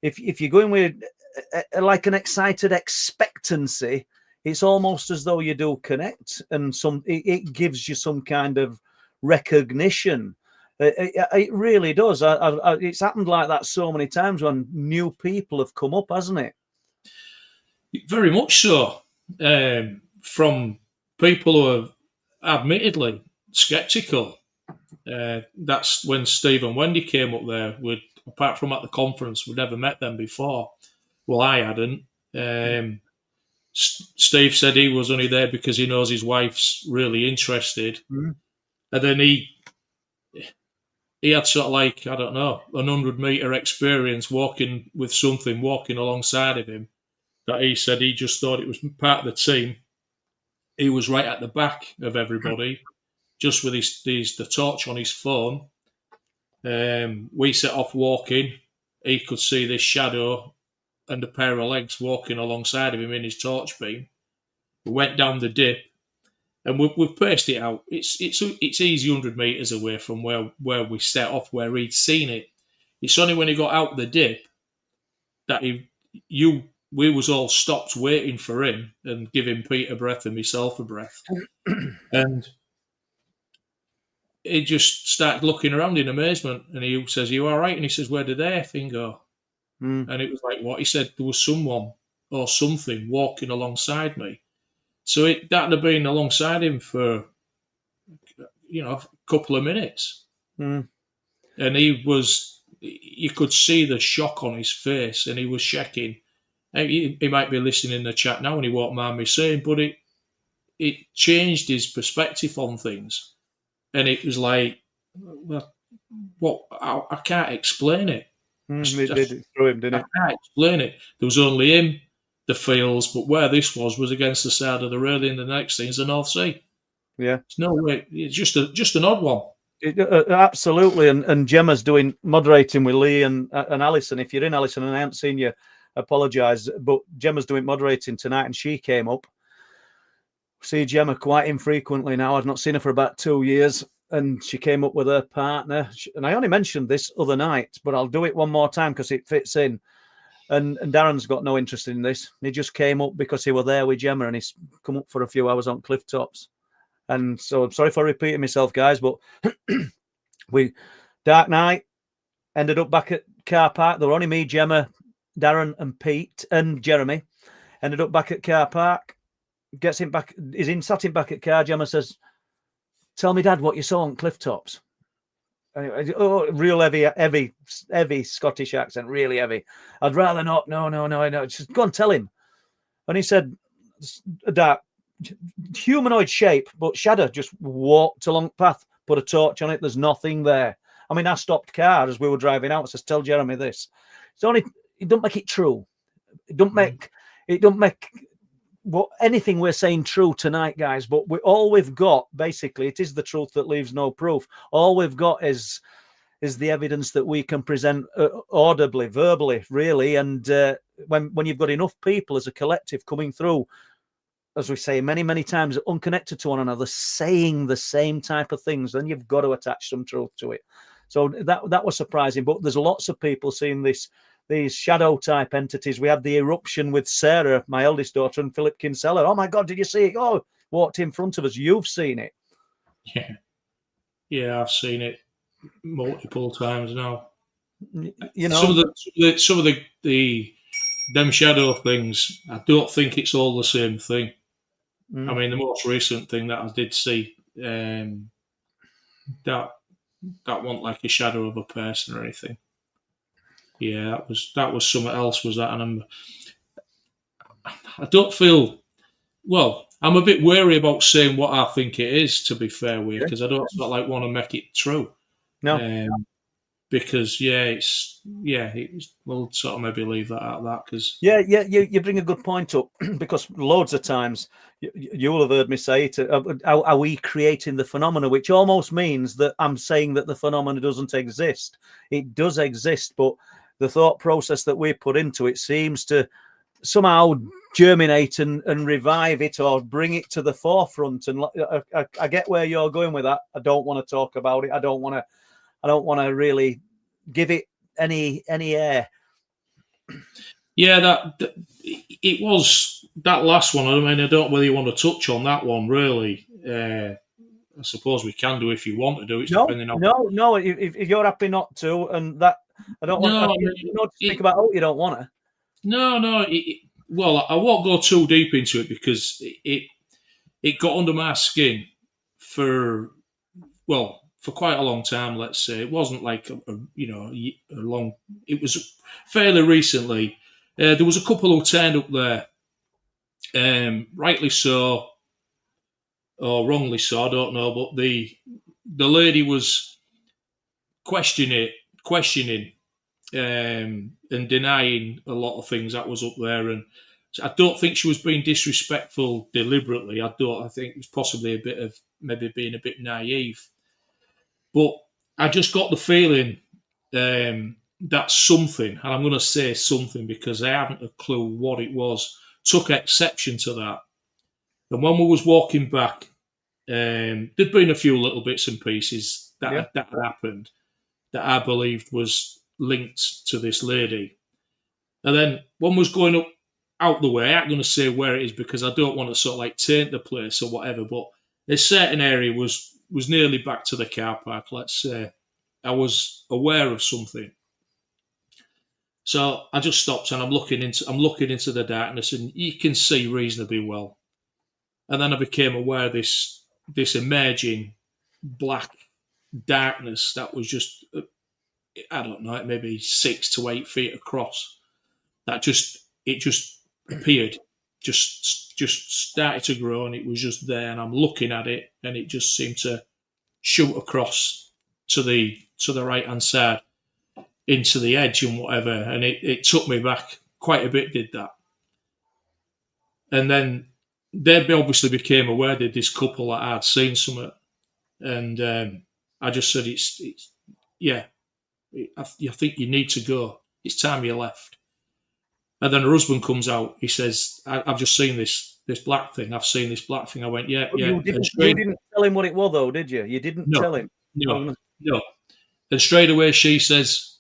if you're going with like an excited expectancy, it's almost as though you do connect, and it gives you some kind of recognition. It really does. It's happened like that so many times when new people have come up, hasn't it? Very much so. From people who are admittedly sceptical. That's when Steve and Wendy came up there. Apart from at the conference, we'd never met them before. Well, I hadn't. Steve said he was only there because he knows his wife's really interested. Mm. And then he had sort of like, I don't know, 100-meter experience walking alongside of him, that he said he just thought it was part of the team. He was right at the back of everybody, just with the torch on his phone. We set off walking. He could see this shadow and a pair of legs walking alongside of him in his torch beam. We went down the dip, and we've paced it out. It's easy 100 metres away from where we set off, where he'd seen it. It's only when he got out the dip that we was all stopped waiting for him and giving Pete a breath and myself a breath. And he just started looking around in amazement, and he says, "You all right?" And he says, "Where did their thing go?" Mm. And it was like, what? He said, there was someone or something walking alongside me. So that'd have been alongside him for, a couple of minutes. Mm. And you could see the shock on his face, and he was shaking. He might be listening in the chat now, and he won't mind me saying, but it changed his perspective on things. And it was like, well, what? I can't explain it. It did it through him, didn't it? I can't explain it. There was only him, the fields, but where this was against the side of the road, and the next thing is the North Sea. Yeah. It's no way. It's just an odd one. Absolutely. And Gemma's moderating with Lee and Alison. If you're in, Alison, and I haven't seen you, apologise. But Gemma's doing moderating tonight, and she came up. See Gemma quite infrequently now. I've not seen her for about 2 years. And she came up with her partner. And I only mentioned this other night, but I'll do it one more time because it fits in. And Darren's got no interest in this. He just came up because he were there with Gemma, and he's come up for a few hours on cliff tops. And so I'm sorry for repeating myself, guys, but dark night, ended up back at car park. There were only me, Gemma, Darren and Pete and Jeremy. Ended up back at car park. Gets him back. Sat him back at car. Gemma says, "Tell me, Dad, what you saw on cliff tops." Oh, real heavy Scottish accent, really heavy. "I'd rather not. No. Just go and tell him." And he said, "A dark humanoid shape, but shadow just walked along the path, put a torch on it. There's nothing there." I mean, I stopped car as we were driving out. I says, "Tell Jeremy this. It don't make it true. It don't make what anything we're saying true tonight, guys. But all we've got, basically, it is the truth that leaves no proof. All we've got is the evidence that we can present audibly, verbally, really. And when you've got enough people as a collective coming through, as we say many, many times, unconnected to one another, saying the same type of things, then you've got to attach some truth to it. So that was surprising. But there's lots of people seeing these shadow type entities. We had the eruption with Sarah, my eldest daughter, and Philip Kinsella. "Oh my God, did you see it?" "Oh, walked in front of us." You've seen it. Yeah, I've seen it multiple times now. You know, some of the them shadow things, I don't think it's all the same thing. I mean, the most recent thing that I did see, that wasn't like a shadow of a person or anything. Yeah, that was something else. Was that? And I don't feel well. I'm a bit wary about saying what I think it is. To be fair with you, because I don't want to make it true. No. because we'll sort of maybe leave that at that because You bring a good point up because loads of times you will have heard me say it. Are we creating the phenomena? Which almost means that I'm saying that the phenomena doesn't exist. It does exist, but the thought process that we put into it seems to somehow germinate and revive it or bring it to the forefront. And I get where you're going with that. I don't want to talk about it. I don't want to really give it any air. Yeah, that it was that last one. I mean, I don't know whether you want to touch on that one, really. I suppose we can do if you want to do it. Depending on No. If you're happy not to, and that I don't want to speak about. Oh, you don't want to. No. Well, I won't go too deep into it because it got under my skin for quite a long time. Let's say it wasn't like a long. It was fairly recently. There was a couple who turned up there, rightly so or wrongly so, I don't know. But the lady was questioning and denying a lot of things that was up there, and I don't think she was being disrespectful deliberately. I think it was possibly a bit of maybe being a bit naive, but I just got the feeling that something, and I'm going to say something because I haven't a clue what it was, took exception to that. And when we was walking back, there'd been a few little bits and pieces that had happened that I believed was linked to this lady. And then one was going up out the way. I'm going to say where it is because I don't want to sort of like taint the place or whatever. But a certain area was nearly back to the car park. Let's say I was aware of something, so I just stopped and I'm looking into the darkness, and you can see reasonably well. And then I became aware of this emerging black darkness that was just, I don't know, maybe 6 to 8 feet across. That just appeared, just started to grow, and it was just there. And I'm looking at it, and it just seemed to shoot across to the right hand side into the edge and whatever. And it took me back quite a bit. Did that, and then they obviously became aware that this couple that I'd seen something, and I just said, "It's yeah, I think you need to go. It's time you left." And then her husband comes out. He says, "I've just seen this black thing. I've seen this black thing." I went, "Yeah, yeah." You didn't tell him what it was, though, did you? You didn't tell him. No. And straight away she says,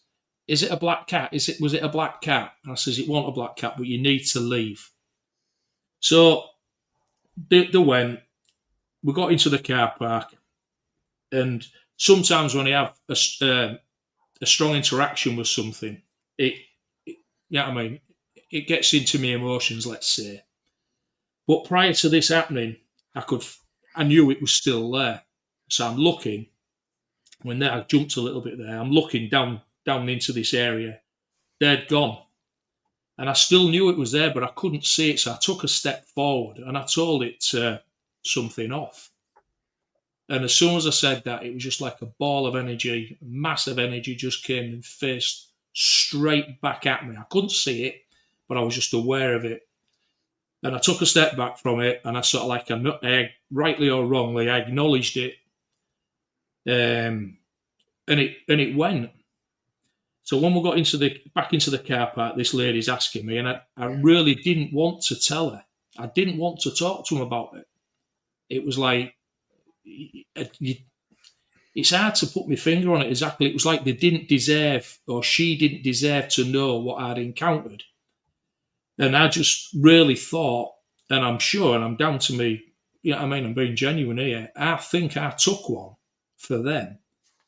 "Is it a black cat? Was it a black cat?" And I says, "It wasn't a black cat, but you need to leave." So they went. We got into the car park, and sometimes when I have a strong interaction with something, it gets into my emotions, let's say. But prior to this happening, I knew it was still there. So I'm looking. When I jumped a little bit there, I'm looking down into this area. They'd gone. And I still knew it was there, but I couldn't see it. So I took a step forward and I told it something off. And as soon as I said that, it was just like a ball of energy, massive energy just came and faced straight back at me. I couldn't see it, but I was just aware of it. And I took a step back from it, and I sort of like, rightly or wrongly, I acknowledged it, and it went. So when we got back into the car park, this lady's asking me, and I really didn't want to tell her. I didn't want to talk to him about it. It was like, it's hard to put my finger on it exactly. It was like they didn't deserve, or she didn't deserve to know what I'd encountered. And I just really thought, and I'm sure, and I'm down to me, I'm being genuine here. I think I took one for them.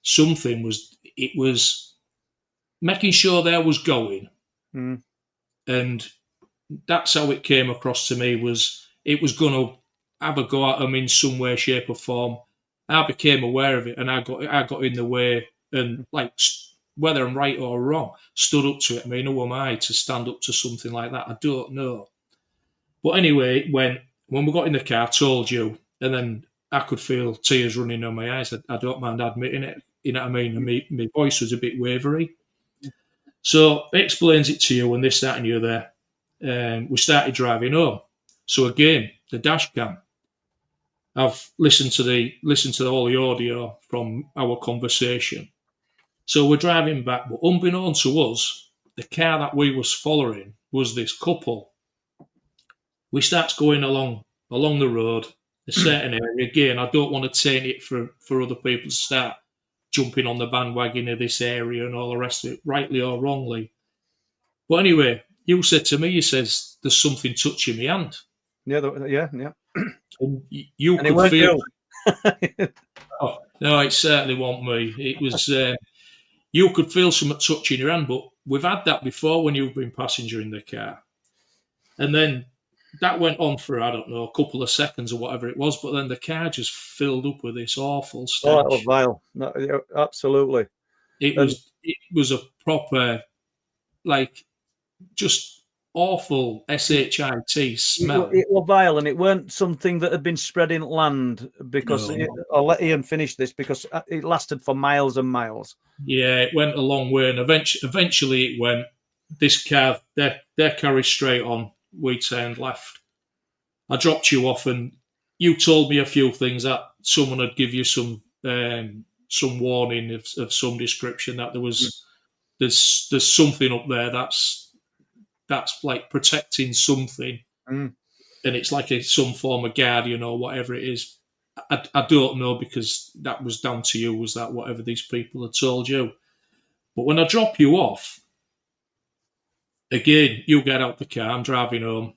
It was making sure there was going. Mm. And that's how it came across to me, it was going to have a go at them in some way, shape or form. I became aware of it, and I got in the way, and like, whether I'm right or wrong, stood up to it. I mean, who am I to stand up to something like that? I don't know. But anyway, when we got in the car, I told you, and then I could feel tears running down my eyes. I don't mind admitting it. You know what I mean? And my voice was a bit wavery. So he explains it to you and this, that, and the other. We started driving home. So again, the dash cam. I've listened to all the audio from our conversation. So we're driving back, but unbeknown to us, the car that we was following was this couple. We starts going along the road, a certain area. Again, I don't want to taint it for other people to start jumping on the bandwagon of this area and all the rest of it, rightly or wrongly. But anyway, you said to me, you says, there's something touching my hand. Yeah. And you And it could weren't feel... you. Oh, no, it certainly wasn't me. It was... you could feel something touching your hand, but we've had that before when you've been passenger in the car. And then that went on for, I don't know, a couple of seconds or whatever it was, but then the car just filled up with this awful stench. Oh, that was vile. No, yeah, absolutely. It was a proper, like, just awful shit smell. It was vile, and it weren't something that had been spreading land because No. I'll let Ian finish this because it lasted for miles and miles. Yeah, it went a long way, and eventually it went. This car, their carry straight on. We turned left. I dropped you off, and you told me a few things that someone had give you some warning of some description that there's something up there that's like protecting something, and it's like some form of guardian or whatever it is. I don't know, because that was down to you. Was that whatever these people had told you? But when I drop you off, again, you get out the car. I'm driving home,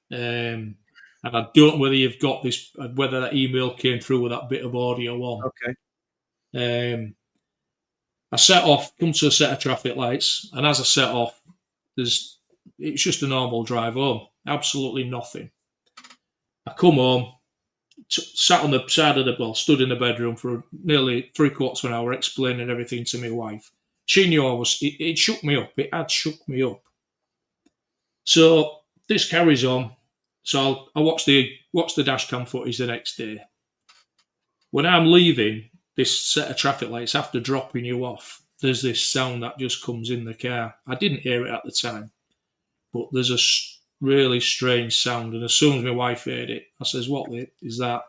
and I don't know whether you've got this, whether that email came through with that bit of audio on. Okay. I set off, come to a set of traffic lights, and as I set off, it's just a normal drive home. Absolutely nothing. I come home, sat on the side of the bed, stood in the bedroom for nearly 3/4 of an hour explaining everything to my wife. She knew it shook me up. It had shook me up. So this carries on. So I watched the dash cam footage the next day. When I'm leaving this set of traffic lights after dropping you off, there's this sound that just comes in the car. I didn't hear it at the time, but there's a really strange sound. And as soon as my wife heard it, I says, "What is that?"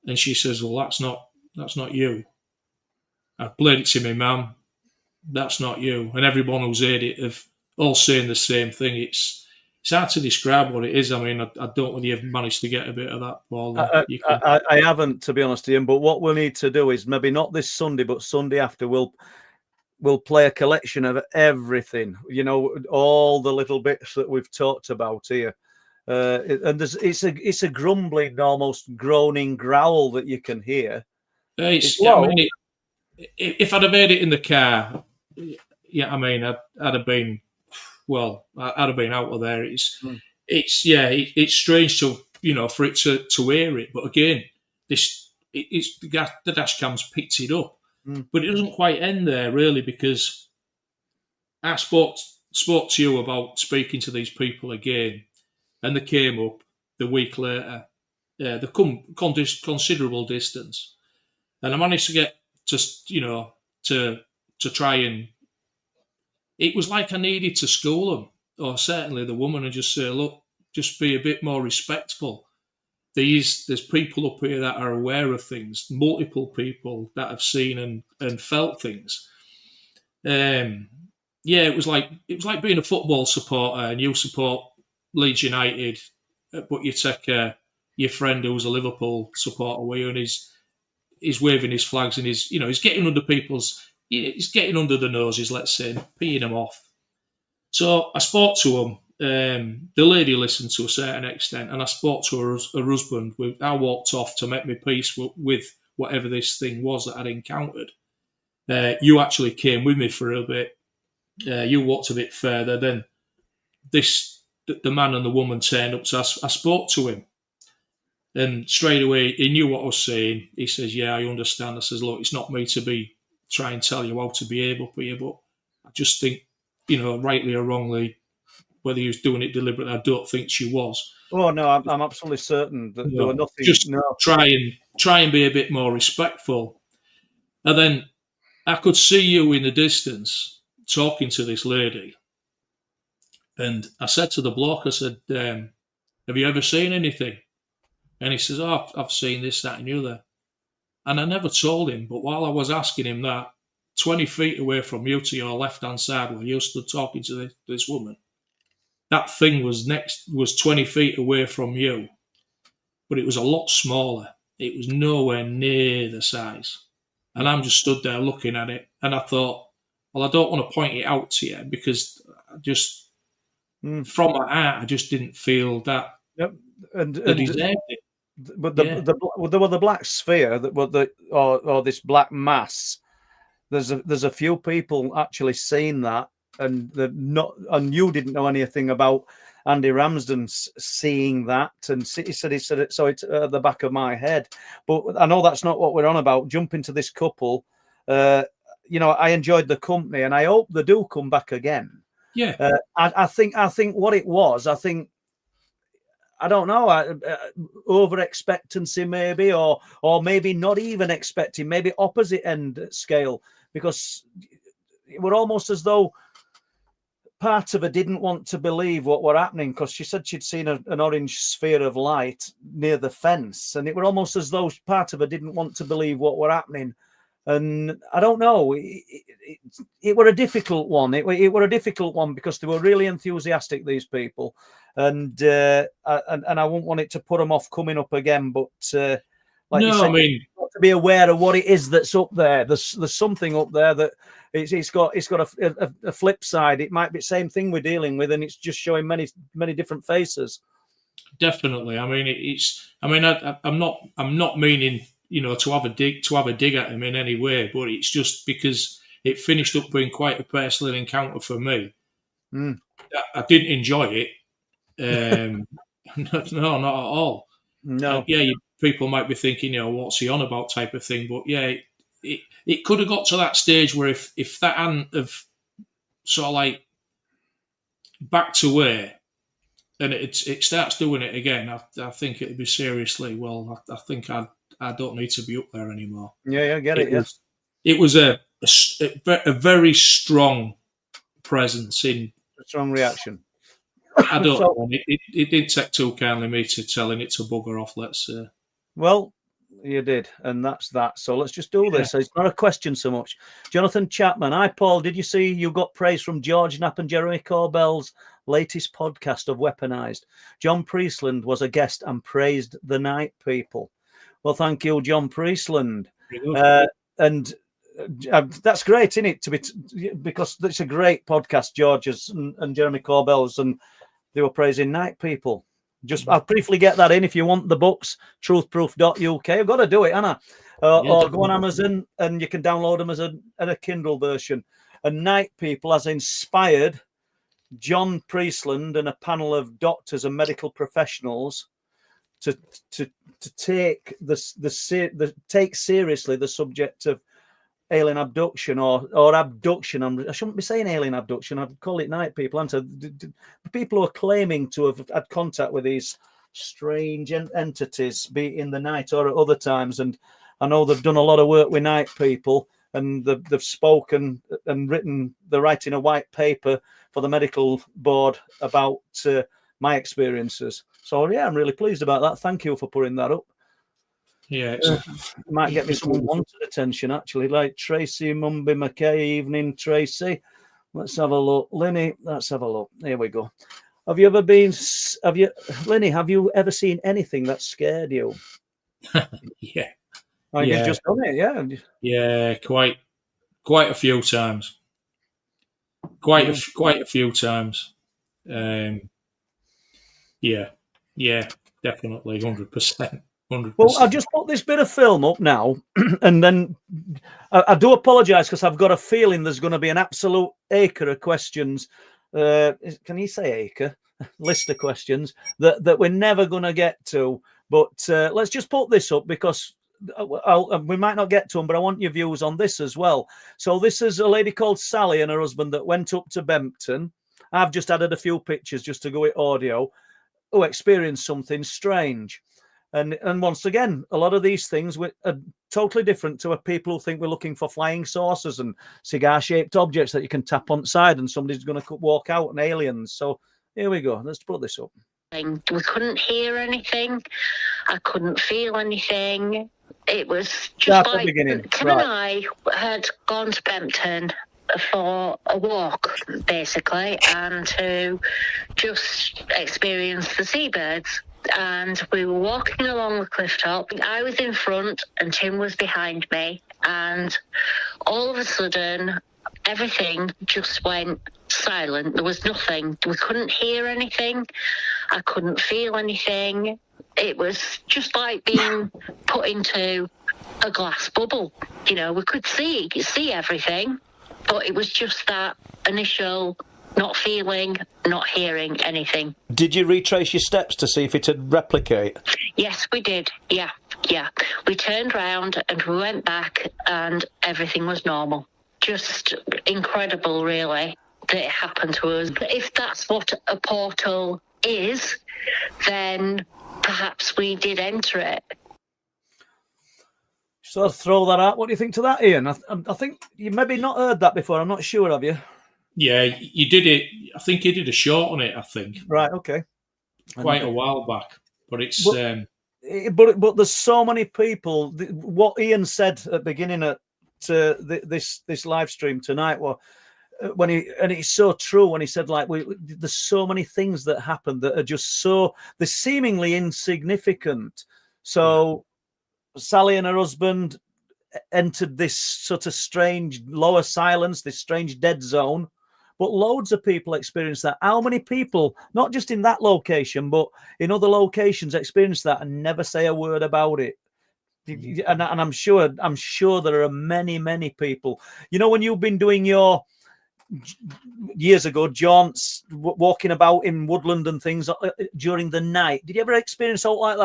And she says, "Well, that's not you." I played it to my mum. That's not you. And everyone who's heard it have all saying the same thing. It's hard to describe what it is. I mean, I don't know whether you've managed to get a bit of that, Paul. I haven't, to be honest, Ian. But what we'll need to do is maybe not this Sunday, but Sunday after, we'll play a collection of everything. You know, all the little bits that we've talked about here. And it's a grumbling, almost groaning growl that you can hear. I mean, if I'd have heard it in the car, yeah, I mean, I'd have been out of there. It's strange to, for it to hear it, but again, the dash cam's picked it up, but it doesn't quite end there really, because I spoke to you about speaking to these people again, and they came up the week later. They come considerable distance, and I managed to get to try and. It was like I needed to school them, or certainly the woman, and just say, look, just be a bit more respectful. There's people up here that are aware of things, multiple people that have seen and felt things. It was like being a football supporter, and you support Leeds United, but you take your friend who's a Liverpool supporter with you, and he's waving his flags, and he's getting under he's getting under the noses, let's say, and peeing them off. So I spoke to him. The lady listened to a certain extent, and I spoke to her husband. I walked off to make my peace with whatever this thing was that I'd encountered. You actually came with me for a bit. You walked a bit further. Then the man and the woman turned up. So I spoke to him, and straight away he knew what I was saying. He says, "Yeah, I understand." I says, "Look, it's not me to try and tell you how to behave up here, but I just think, rightly or wrongly, whether he was doing it deliberately, I don't think she was." Oh no, I'm absolutely certain that there were nothing. Just try and be a bit more respectful. And then I could see you in the distance talking to this lady. And I said to the bloke, I said, have you ever seen anything? And he says, oh, I've seen this, that, and the other. And I never told him, but while I was asking him that, 20 feet away from you to your left-hand side where you stood talking to this woman, that thing was 20 feet away from you, but it was a lot smaller. It was nowhere near the size. And I'm just stood there looking at it, and I thought, well, I don't want to point it out to you because I just, from my heart, I just didn't feel that they deserved it. But the black sphere that were or this black mass, there's a few people actually seen that, and you didn't know anything about Andy Ramsden seeing that, and he said it, so it's at the back of my head. But I know that's not what we're on about. Jumping to this couple, I enjoyed the company, and I hope they do come back again. Yeah, I think what it was, I don't know, over expectancy maybe, or maybe not even expecting, maybe opposite end scale, because it were almost as though part of her didn't want to believe what were happening, because she said she'd seen an orange sphere of light near the fence, and it were almost as though part of her didn't want to believe what were happening. And I don't know, it were a difficult one. It were a difficult one because they were really enthusiastic, these people, and I wouldn't want it to put them off coming up again. But you said, you've got to be aware of what it is that's up there. There's something up there that it's got a flip side. It might be the same thing we're dealing with, and it's just showing many different faces. Definitely. I mean, I'm not meaning, to have a dig at him in any way, but it's just because it finished up being quite a personal encounter for me. I didn't enjoy it. No, not at all. No. People might be thinking, what's he on about type of thing, but yeah, it could have got to that stage where if that hadn't have sort of like backed away, and it starts doing it again, I think it'll be seriously. Well, I think I don't need to be up there anymore. Yeah, I get it. It was a very strong presence in a strong reaction. I don't know. It didn't take too kindly me to telling it to bugger off. Let's say. Well, you did, and that's that. So let's just do this. It's not a question so much. Jonathan Chapman. Hi, Paul. Did you see you got praise from George Knapp and Jeremy Corbell's latest podcast of Weaponized? John Priestland was a guest and praised the Night People. Well, thank you, John Priestland. And that's great, isn't it? Because it's a great podcast, George's and Jeremy Corbell's, and they were praising Night People. I'll briefly get that in. If you want the books, truthproof.uk. I've got to do it, Anna. Or go on Amazon and you can download them as a Kindle version. And Night People has inspired John Priestland and a panel of doctors and medical professionals to take take seriously the subject of alien abduction or abduction. I shouldn't be saying alien abduction. I'd call it Night People. And the people who are claiming to have had contact with these strange entities, be it in the night or at other times. And I know they've done a lot of work with Night People, and they've spoken and written. They're writing a white paper for the medical board about my experiences. So yeah, I'm really pleased about that. Thank you for putting that up. Yeah, it might get me some unwanted attention, actually, like Tracy Mumby McKay. Evening, Tracy. Let's have a look. Linny, let's have a look. Here we go. Linny, have you ever seen anything that scared you? Yeah. You've just done it, yeah. Yeah, quite a few times. Quite a few times. Yeah, definitely, 100%. 100%. Well, I'll just put this bit of film up now, and then I do apologise because I've got a feeling there's going to be an absolute acre of questions. Can you say acre? List of questions that we're never going to get to. But let's just put this up because we might not get to them, but I want your views on this as well. So this is a lady called Sally and her husband that went up to Bempton. I've just added a few pictures just to go with audio. Who experienced something strange. And once again, a lot of these things are totally different to people who think we're looking for flying saucers and cigar-shaped objects that you can tap on the side and somebody's going to walk out and aliens. So here we go. Let's put this up. We couldn't hear anything. I couldn't feel anything. It was just Start like beginning. Tim and I had gone to Bempton for a walk, basically, and to just experience the seabirds. And we were walking along the cliff top. I was in front and Tim was behind me. And all of a sudden, everything just went silent. There was nothing. We couldn't hear anything. I couldn't feel anything. It was just like being put into a glass bubble. You know, we could see everything, but it was just that initial not feeling, not hearing anything. Did you retrace your steps to see if it would replicate? Yes, we did. Yeah. We turned round and we went back and everything was normal. Just incredible, really, that it happened to us. If that's what a portal is, then perhaps we did enter it. So I'll throw that out. What do you think to that, Ian? I think you maybe not heard that before. I'm not sure, have you? Yeah, you did it. I think you did a short on it. I think Right. Okay. quite a while back, but it's. But there's so many people. What Ian said at the beginning this live stream tonight was and it's so true when he said there's so many things that happen that are just they're seemingly insignificant. So Sally and her husband entered this sort of strange lower silence, this strange dead zone. But loads of people experience that. How many people, not just in that location, but in other locations, experience that and never say a word about it? And I'm sure there are many, many people. You know, when you've been doing your years ago jaunts, walking about in woodland and things during the night, did you ever experience something like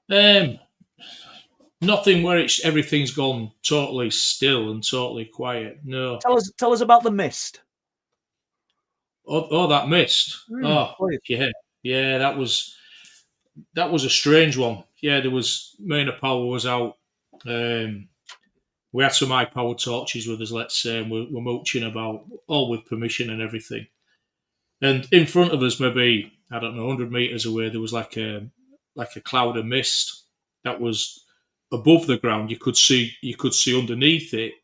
that? Nothing where everything's gone totally still and totally quiet. No. Tell us about the mist. Oh, that mist. Yeah. That was a strange one. Yeah, there was me and a pal was out. We had some high powered torches with us. Let's say, and we're mooching about, all with permission and everything. And in front of us, maybe 100 meters away, there was like a cloud of mist that was above the ground. You could see underneath it.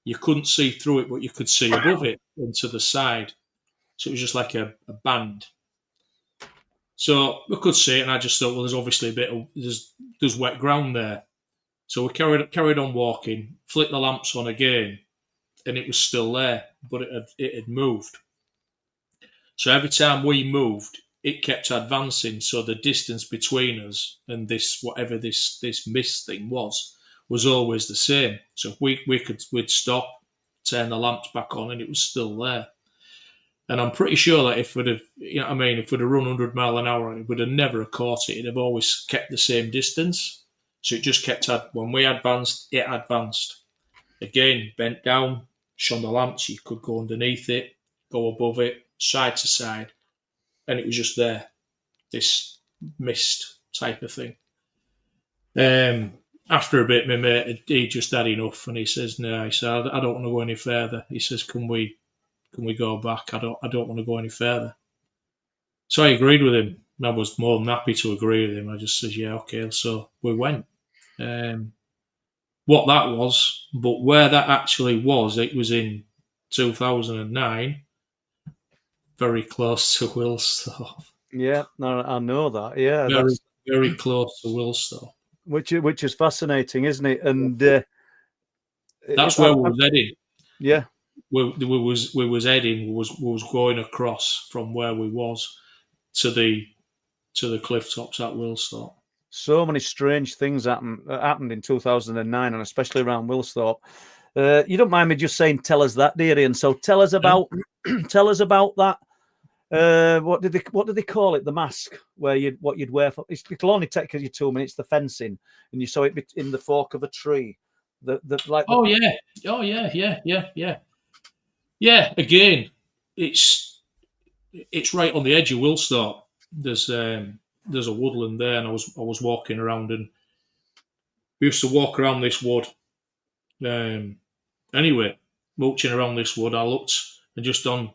You couldn't see through it, but you could see above it and to the side. So it was just like a band. So we could see it, and I just thought, well, there's obviously a bit of there's wet ground there. So we carried on walking, flicked the lamps on again, and it was still there, but it had moved. So every time we moved, it kept advancing. So the distance between us and this whatever this mist thing was always the same. So if we'd stop, turn the lamps back on, and it was still there. And I'm pretty sure that if we'd have, if we'd have run 100 mile an hour, it would have never caught it. It'd have always kept the same distance. So it just kept, when we advanced, it advanced. Again, bent down, shone the lamps, you could go underneath it, go above it, side to side. And it was just there, this mist type of thing. After a bit, my mate, he just had enough, and he says, "No," he said, "I don't want to go any further." He says, "Can we go back? I don't want to go any further." So I agreed with him. I was more than happy to agree with him. I just said, "Yeah, okay." So we went. What that was, but where that actually was, it was in 2009, very close to Wilsthorpe. Yeah, no, I know that. Yeah, that's very close to Wilsthorpe. Which is fascinating, isn't it? And that's where we was heading. Yeah, we was heading. We was going across from where we was to the cliff tops at Wilsthorpe. So many strange things happened in 2009, and especially around Wilsthorpe. You don't mind me just saying, tell us that, dear Ian. So tell us about that. What did they call it? The mask, where what you'd wear for. It'll only take you 2 minutes. The fencing, and you saw it in the fork of a tree. Yeah. Again, it's right on the edge of Wilsthorpe. There's there's a woodland there, and I was walking around, and we used to walk around this wood. Anyway, mooching around this wood, I looked, and just on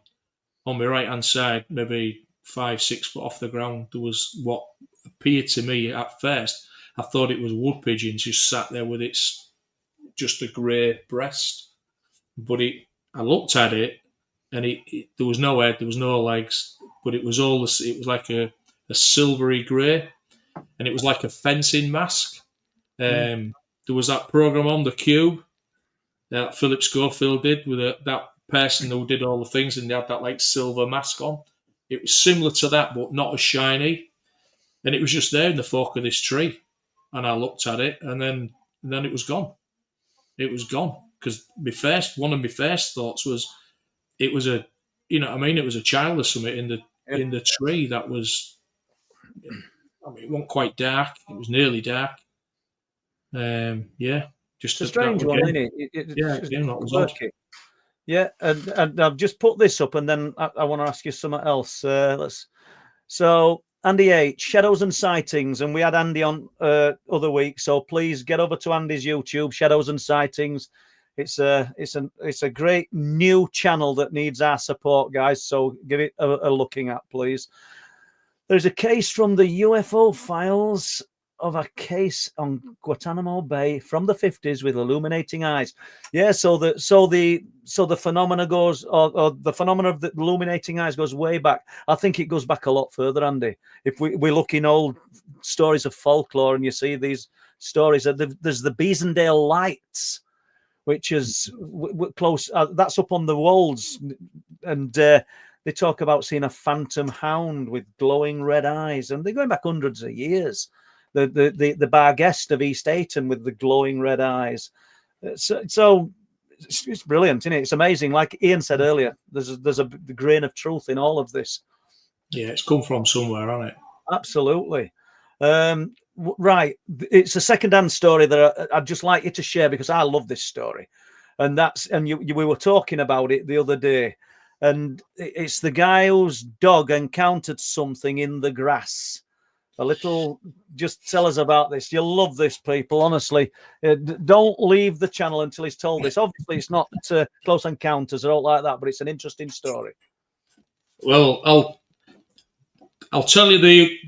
my right hand side, maybe 5-6 foot off the ground, there was what appeared to me at first. I thought it was a wood pigeon just sat there with its just a grey breast, but I looked at it, and there was no head, there was no legs, but it was like a silvery grey, and it was like a fencing mask. There was that program on the Cube that Philip Schofield did with that person who did all the things, and they had that like silver mask on. It was similar to that, but not as shiny, and it was just there in the fork of this tree, and I looked at it, and then it was gone. It was gone because one of my first thoughts was it was a, you know what I mean, it was a child or something in the tree that was. I mean, it wasn't quite dark. It was nearly dark. Just It's a strange one, isn't it? Again, that was odd. Yeah, and I've just put this up, and then I want to ask you something else. So Andy H, Shadows and Sightings, and we had Andy on other week. So please get over to Andy's YouTube, Shadows and Sightings. It's a great new channel that needs our support, guys. So give it a looking at, please. There's a case from the UFO files of a case on Guantanamo Bay from the 50s with illuminating eyes. Yeah, so the phenomena goes, or the phenomena of the illuminating eyes goes way back. I think it goes back a lot further, Andy. If we look in old stories of folklore, and you see these stories, there's the Beesendale Lights, which is close. That's up on the wolds, and they talk about seeing a phantom hound with glowing red eyes, and they're going back hundreds of years. The bar guest of East Ayton with the glowing red eyes. So it's brilliant, isn't it? It's amazing. Like Ian said earlier, there's a grain of truth in all of this. Yeah, it's come from somewhere, hasn't it? Absolutely. Right. It's a second-hand story that I'd just like you to share, because I love this story. And we were talking about it the other day. And it's the guy whose dog encountered something in the grass. Just tell us about this. You'll love this, people, honestly. Don't leave the channel until he's told this. Obviously, it's not Close Encounters or all like that, but it's an interesting story. Well, I'll tell you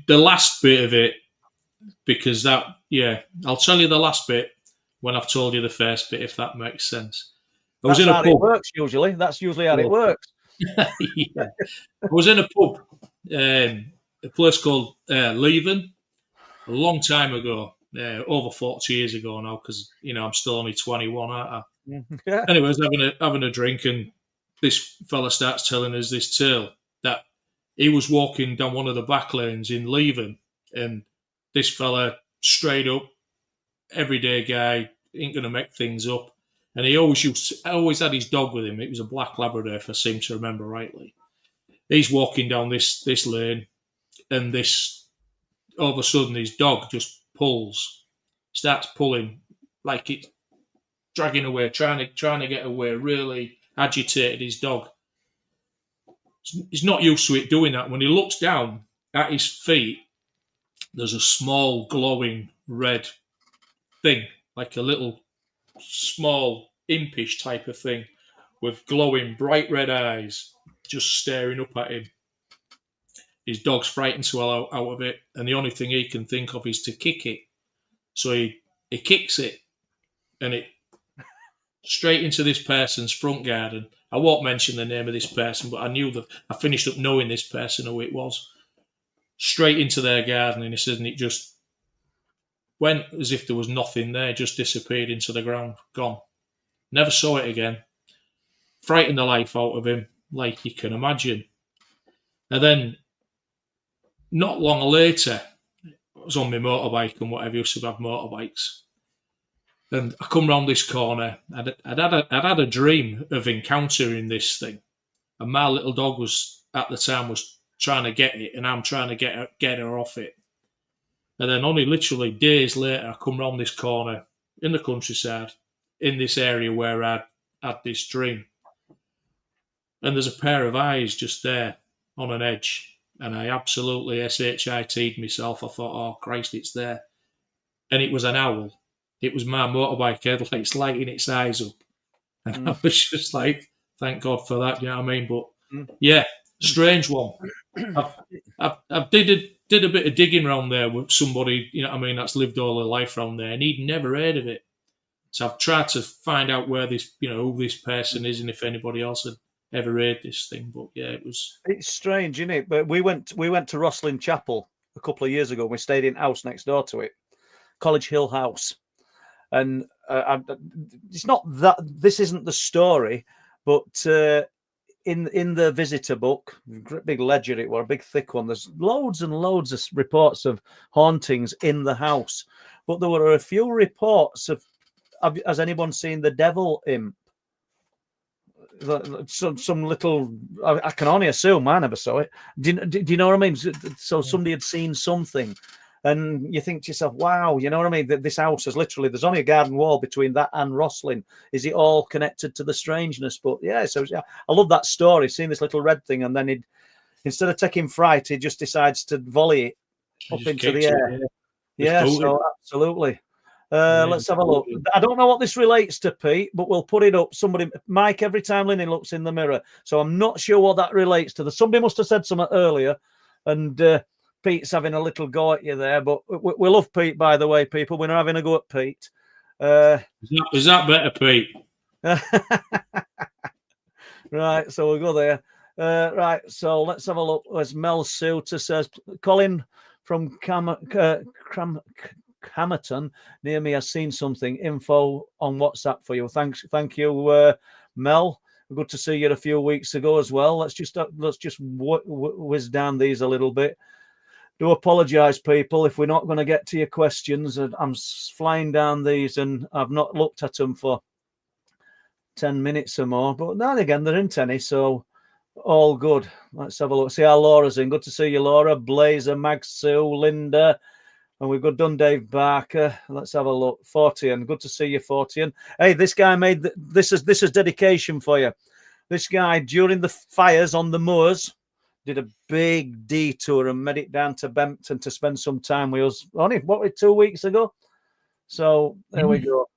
the last bit of it, because I'll tell you the last bit when I've told you the first bit, if that makes sense. That's how it works usually. That's usually how it works. Yeah. I was in a pub, a place called Linford, a long time ago, over 40 years ago now, because I'm still only 21, aren't I? Yeah. Anyways, having a drink, and this fella starts telling us this tale that he was walking down one of the back lanes in Linford, and this fella, straight up, everyday guy, ain't gonna make things up. And he always had his dog with him. It was a black Labrador, if I seem to remember rightly. He's walking down this lane, and all of a sudden his dog just starts pulling, like it's dragging away, trying to get away, really agitated his dog. He's not used to it doing that. When he looks down at his feet, there's a small glowing red thing, like a little small impish type of thing with glowing bright red eyes just staring up at him. His dog's frightened to hell out of it, and the only thing he can think of is to kick it. So he kicks it, and it straight into this person's front garden. I won't mention the name of this person, but I finished up knowing this person, who it was. Straight into their garden, and he said, and it just went as if there was nothing there, just disappeared into the ground, gone. Never saw it again. Frightened the life out of him, like you can imagine. And then, not long later, I was on my motorbike and whatever, used to have motorbikes. And I come round this corner. I'd had a dream of encountering this thing. And my little dog at the time trying to get it, and I'm trying to get her off it. And then only literally days later, I come round this corner in the countryside, in this area where I'd had this dream. And there's a pair of eyes just there on an edge. and I absolutely shit'd myself. I thought, oh Christ, it's there, and it was an owl. It was my motorbike headlights lighting its eyes up, and I was just like, thank God for that. You know what I mean? But yeah, strange one. I did a bit of digging around there with somebody, you know what I mean, that's lived all their life around there, and he'd never heard of it. So I've tried to find out where this, you know, who this person is and if anybody else had ever heard this thing. But yeah, it was. It's strange, isn't it? But we went to Rosslyn Chapel a couple of years ago. We stayed in house next door to it, College Hill House, and it's not that this isn't the story, but in the visitor book, big ledger it was, a big thick one. There's loads and loads of reports of hauntings in the house, but there were a few reports of. Has anyone seen the devil imp? Some little. I can only assume. I never saw it. Do you know what I mean? So somebody had seen something, and you think to yourself, "Wow," you know what I mean? This house is literally. There's only a garden wall between that and Rosslyn. Is it all connected to the strangeness? But yeah, so yeah, I love that story. Seeing this little red thing, and then instead of taking fright, he just decides to volley it up into the air. Yeah, so absolutely. Let's have a look. I don't know what this relates to, Pete, but we'll put it up. Somebody, Mike, every time Linny looks in the mirror. So I'm not sure what that relates to. Somebody must have said something earlier, and Pete's having a little go at you there. But we love Pete, by the way, people. We're not having a go at Pete. Is that better, Pete? Right, so we'll go there. Right, so let's have a look. As Mel Suter says, Colin from Hamilton near me has seen something. Info on WhatsApp for you. Thank you, Mel. Good to see you a few weeks ago as well. Let's just whiz down these a little bit. Do apologise, people, if we're not going to get to your questions. I'm flying down these and I've not looked at them for 10 minutes or more. But now and again, they're in tennis, so all good. Let's have a look. See how Laura's in. Good to see you, Laura. Blazer, Mag Sue, Linda. And we've got done Dave Barker. Let's have a look. Fortian. Good to see you, Fortian. Hey, this guy made this is dedication for you. This guy, during the fires on the moors, did a big detour and made it down to Bempton to spend some time with us. Only, 2 weeks ago? So there we go.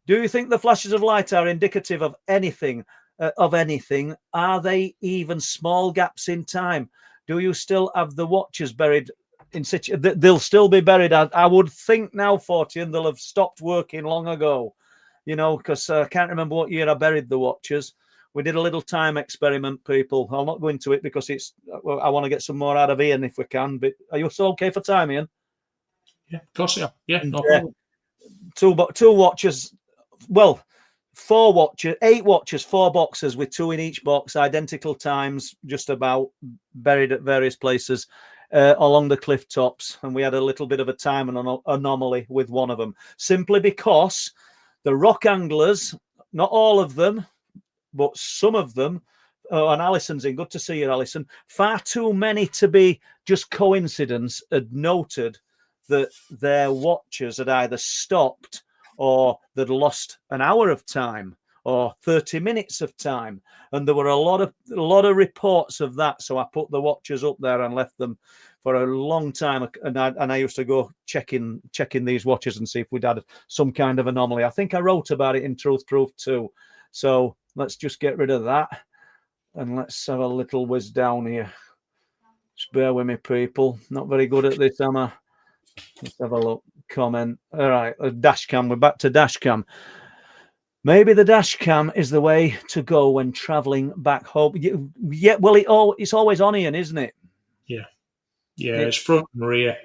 Do you think the flashes of light are indicative of anything? Are they even small gaps in time? Do you still have the watches buried in situ? They'll still be buried. I would think now, Fortian, they'll have stopped working long ago, you know, because I can't remember what year I buried the watches. We did a little time experiment, people. I'll not go into it because I want to get some more out of Ian if we can. But are you still okay for time, Ian? Yeah, of course, yeah. Yeah, no problem. Two watches. Well, 4 watches, 8 watches, 4 boxes with 2 in each box, identical times, just about, buried at various places along the cliff tops. And we had a little bit of a time anomaly with one of them, simply because the rock anglers, not all of them, but some of them, and Alison's in. Good to see you, Alison. Far too many to be just coincidence had noted that their watches had either stopped or they'd lost an hour of time or 30 minutes of time. And there were a lot of reports of that. So I put the watches up there and left them for a long time. And I used to go checking these watches and see if we'd had some kind of anomaly. I think I wrote about it in Truth Proof too. So let's just get rid of that. And let's have a little whiz down here. Just bear with me, people. Not very good at this, am I? Let's have a look. Comment. All right, dash cam. We're back to dash cam. Maybe the dash cam is the way to go when traveling back home. Yeah, well, it's always on, Ian, isn't it? Yeah, it's front and rear.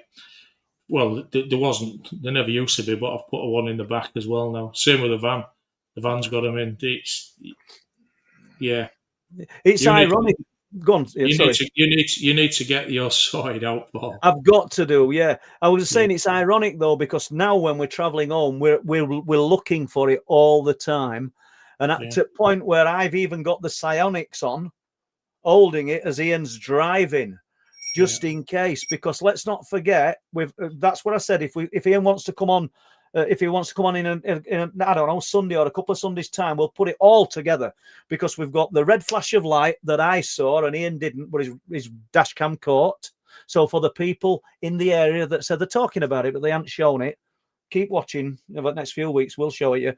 Well, there wasn't. There never used to be, but I've put one in the back as well now. Same with the van. The van's got them in. It's ironic. Go on. You need to get yours sorted out, Paul. I've got to do. Yeah, I was saying it's ironic though, because now when we're traveling home, we're looking for it all the time, and to the point where I've even got the psionics on, holding it as Ian's driving, just in case. Because let's not forget, that's what I said. If Ian wants to come on if he wants to come on in I don't know, Sunday or a couple of Sundays' time, we'll put it all together, because we've got the red flash of light that I saw and Ian didn't, but his dash cam caught. So for the people in the area that said they're talking about it, but they haven't shown it, keep watching. Over the next few weeks, we'll show it you.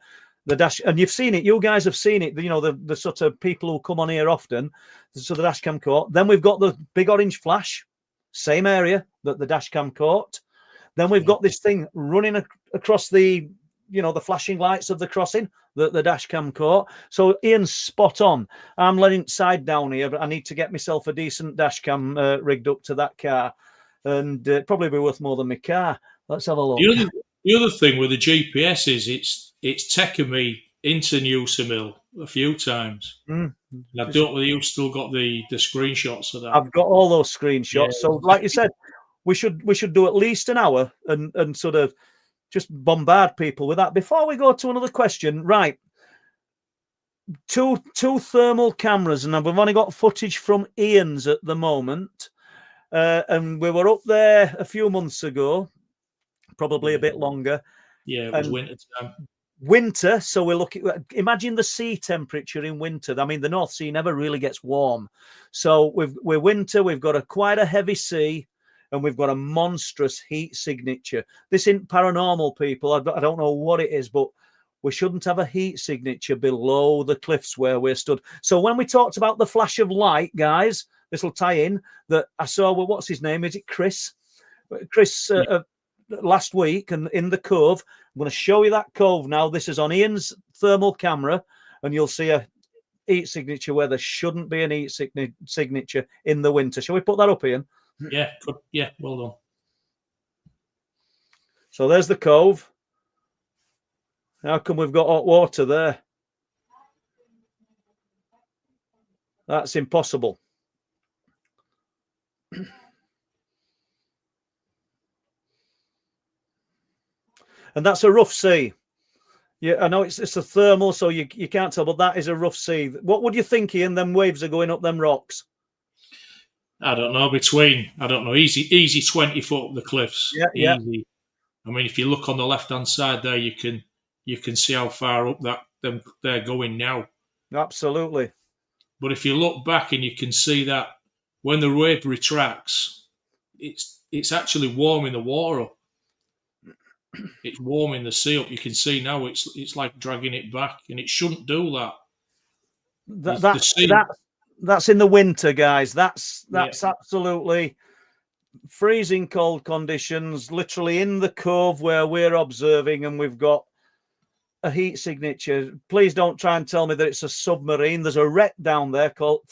The dash, and you've seen it. You guys have seen it. You know, the sort of people who come on here often. So the dash cam caught. Then we've got the big orange flash, same area that the dash cam caught. Then we've got this thing running across the, you know, the flashing lights of the crossing that the dash cam caught. So Ian's spot on. I'm letting side down here, but I need to get myself a decent dash cam rigged up to that car, and probably be worth more than my car. Let's have a look. The other thing with the GPS is it's taken me into Newsamill a few times. And I don't know whether you've still got the screenshots of that. I've got all those screenshots. Yeah. So, like you said, we should do at least an hour and sort of just bombard people with that. Before we go to another question, right? Two thermal cameras, and we've only got footage from Ian's at the moment. And we were up there a few months ago, probably a bit longer. Yeah, it was winter time. Winter, so we're looking. Imagine the sea temperature in winter. I mean, the North Sea never really gets warm. So we're winter. We've got quite a heavy sea, and we've got a monstrous heat signature. This isn't paranormal, people. I don't know what it is, but we shouldn't have a heat signature below the cliffs where we're stood. So when we talked about the flash of light, guys, this will tie in that I saw. Well, what's his name? Is it Chris? Chris. Last week, and in the cove. I'm going to show you that cove now. This is on Ian's thermal camera, and you'll see a heat signature where there shouldn't be an heat signature in the winter. Shall we put that up, Ian? Yeah, good. Yeah, well done. So there's the cove. How come we've got hot water there? That's impossible. And that's a rough sea. Yeah, I know it's a thermal, so you can't tell, but that is a rough sea. What would you think, Ian? Them waves are going up them rocks. I don't know. Easy 20 foot up the cliffs. Yeah. Easy. I mean, if you look on the left hand side there, you can see how far up they're going now. Absolutely. But if you look back and you can see that when the wave retracts, it's actually warming the water up. It's warming the sea up. You can see now it's like dragging it back, and it shouldn't do that. That's in the winter, guys. That's absolutely freezing cold conditions, literally in the cove where we're observing, and we've got a heat signature. Please don't try and tell me that it's a submarine. There's a wreck down there called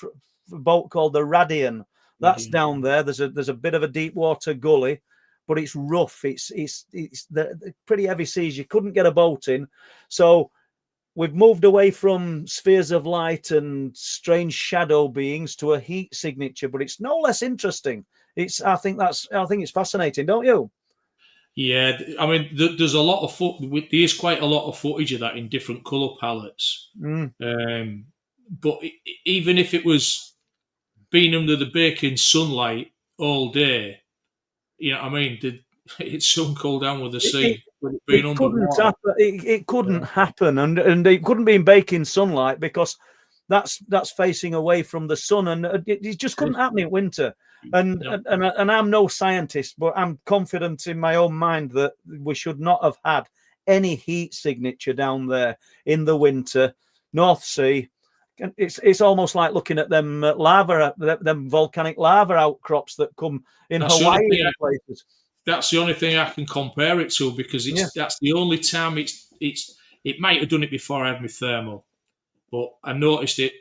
a boat called the Radian. That's down there. There's a bit of a deep water gully, but it's rough. It's the pretty heavy seas. You couldn't get a boat in. So we've moved away from spheres of light and strange shadow beings to a heat signature, but it's no less interesting. I think it's fascinating, don't you? Yeah, I mean, there's a lot of there's quite a lot of footage of that in different colour palettes. But even if it was being under the baking sunlight all day, you know, I mean, it's so cold down with the sea. It couldn't happen, and it couldn't be in baking sunlight because that's facing away from the sun, and it just couldn't happen in winter. And I'm no scientist, but I'm confident in my own mind that we should not have had any heat signature down there in the winter. North Sea, it's almost like looking at them them volcanic lava outcrops that come in Hawaii and places. That's the only thing I can compare it to, because that's the only time it might have done it before I had my thermal, but I noticed it,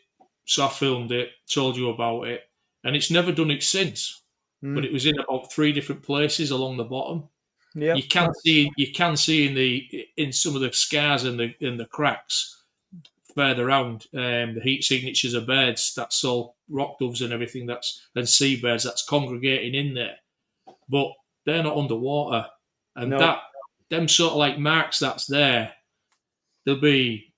so I filmed it, told you about it, and it's never done it since. But it was in about 3 different places along the bottom. Yeah, you can see in some of the scars and the cracks further around the heat signatures of birds. That's all rock doves and everything. And seabirds that's congregating in there, but they're not underwater. And them sort of like marks that's there, they'll be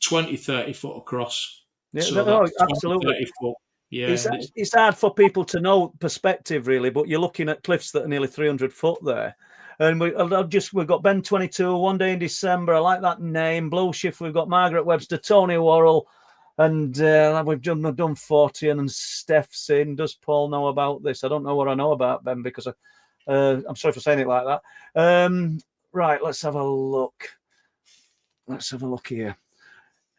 20, 30 foot across. Yeah, so absolutely. 30 foot. Yeah, it's hard for people to know perspective, really, but you're looking at cliffs that are nearly 300 foot there. And we've got Ben 22, One Day in December. I like that name. Blue Shift. We've got Margaret Webster, Tony Worrell, and we've done 40. And Steph's in. Does Paul know about this? I don't know what I know about Ben because I'm sorry for saying it like that. Right, let's have a look. Let's have a look here.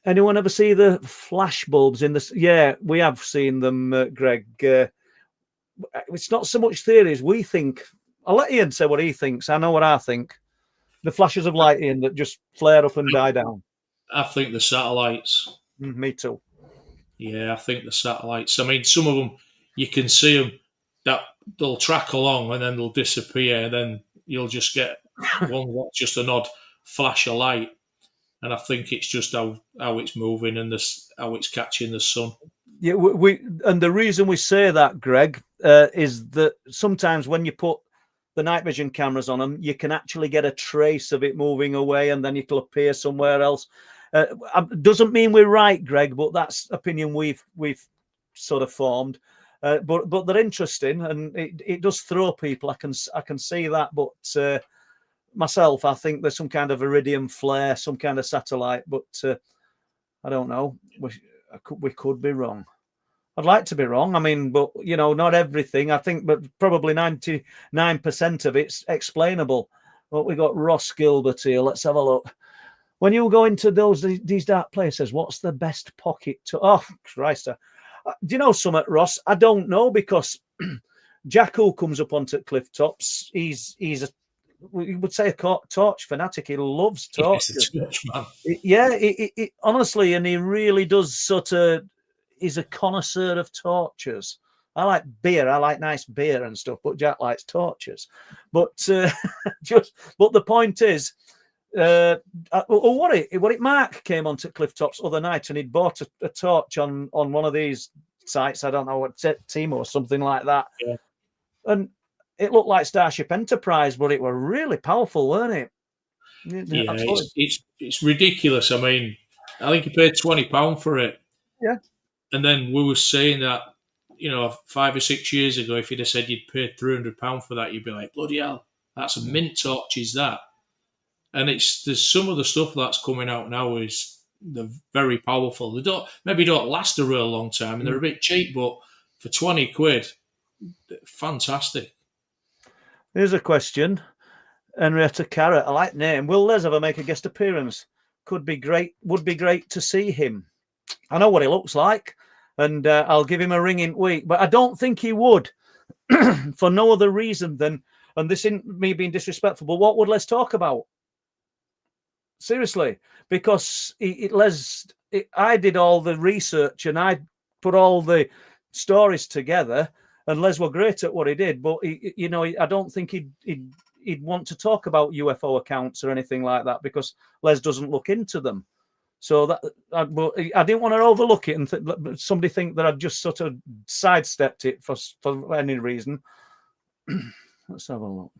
Anyone ever see the flash bulbs in this? Yeah, we have seen them, Greg. It's not so much theories. We think. I'll let Ian say what he thinks. I know what I think. The flashes of light, Ian, that just flare up and die down. I think the satellites. Me too. Yeah, I think the satellites. I mean, some of them, you can see them, that they'll track along and then they'll disappear. And then you'll just get one that's just an odd flash of light. And I think it's just how it's moving and how it's catching the sun. Yeah, and the reason we say that, Greg, is that sometimes when you put the night vision cameras on them, you can actually get a trace of it moving away, and then it'll appear somewhere else. Doesn't mean we're right, Greg, but that's opinion we've sort of formed. But they're interesting, and it does throw people. I can see that, but myself, I think there's some kind of iridium flare, some kind of satellite, but I don't know. We could be wrong. I'd like to be wrong. I mean, but not everything. I think, but probably 99% of it's explainable. But we got Ross Gilbert here. Let's have a look. When you go into these dark places, what's the best pocket to? Oh, Christ! Do you know something, Ross? I don't know, because Jack, who comes up onto cliff tops, he's we would say a torch fanatic. He loves torches. Yeah, honestly, and he really does sort of. He's a connoisseur of torches. I like beer. I like nice beer and stuff, but Jack likes torches. But but the point is, Mark came onto cliff tops other night and he'd bought a torch on one of these sites. I don't know what team or something like that. Yeah. And it looked like Starship Enterprise, but it were really powerful, weren't it? Yeah, it's ridiculous. I mean, I think he paid £20 for it. Yeah. And then we were saying that, 5 or 6 years ago, if you'd have said you'd paid £300 for that, you'd be like, bloody hell, that's a mint torch, is that? And there's some of the stuff that's coming out now they're very powerful. They don't last a real long time, and they're a bit cheap, but for £20, fantastic. Here's a question. Henrietta Carrot, I like name. Will Les ever make a guest appearance? Would be great to see him. I know what he looks like, and I'll give him a ringing week, but I don't think he would for no other reason than, and this isn't me being disrespectful, but what would Les talk about? Seriously, because I did all the research and I put all the stories together, and Les were great at what he did, but I don't think he'd want to talk about UFO accounts or anything like that, because Les doesn't look into them. So that I didn't want to overlook it and somebody think that I'd just sort of sidestepped it for any reason. Let's have a look.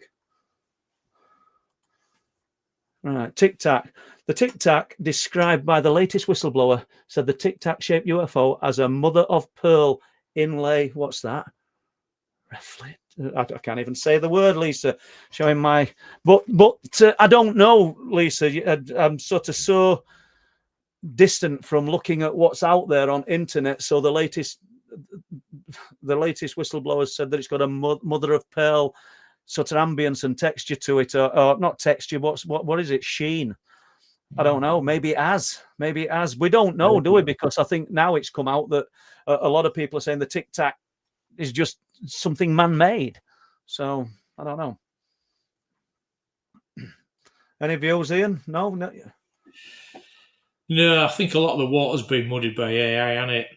Right, Tic Tac. The Tic Tac, described by the latest whistleblower, said the Tic Tac shaped UFO as a mother of pearl inlay. What's that? Reflect. I can't even say the word, Lisa. Showing my, but I don't know, Lisa. I'm sort of so distant from looking at what's out there on internet. So the latest whistleblowers said that it's got a mother of pearl sort of ambience and texture to it, or not texture. What is it? Sheen. I don't know. Maybe it has. We don't know, do we? Because I think now it's come out that a lot of people are saying the Tic Tac is just something man-made. So I don't know. Any views, Ian? No. No, I think a lot of the water's been muddied by AI, hasn't it?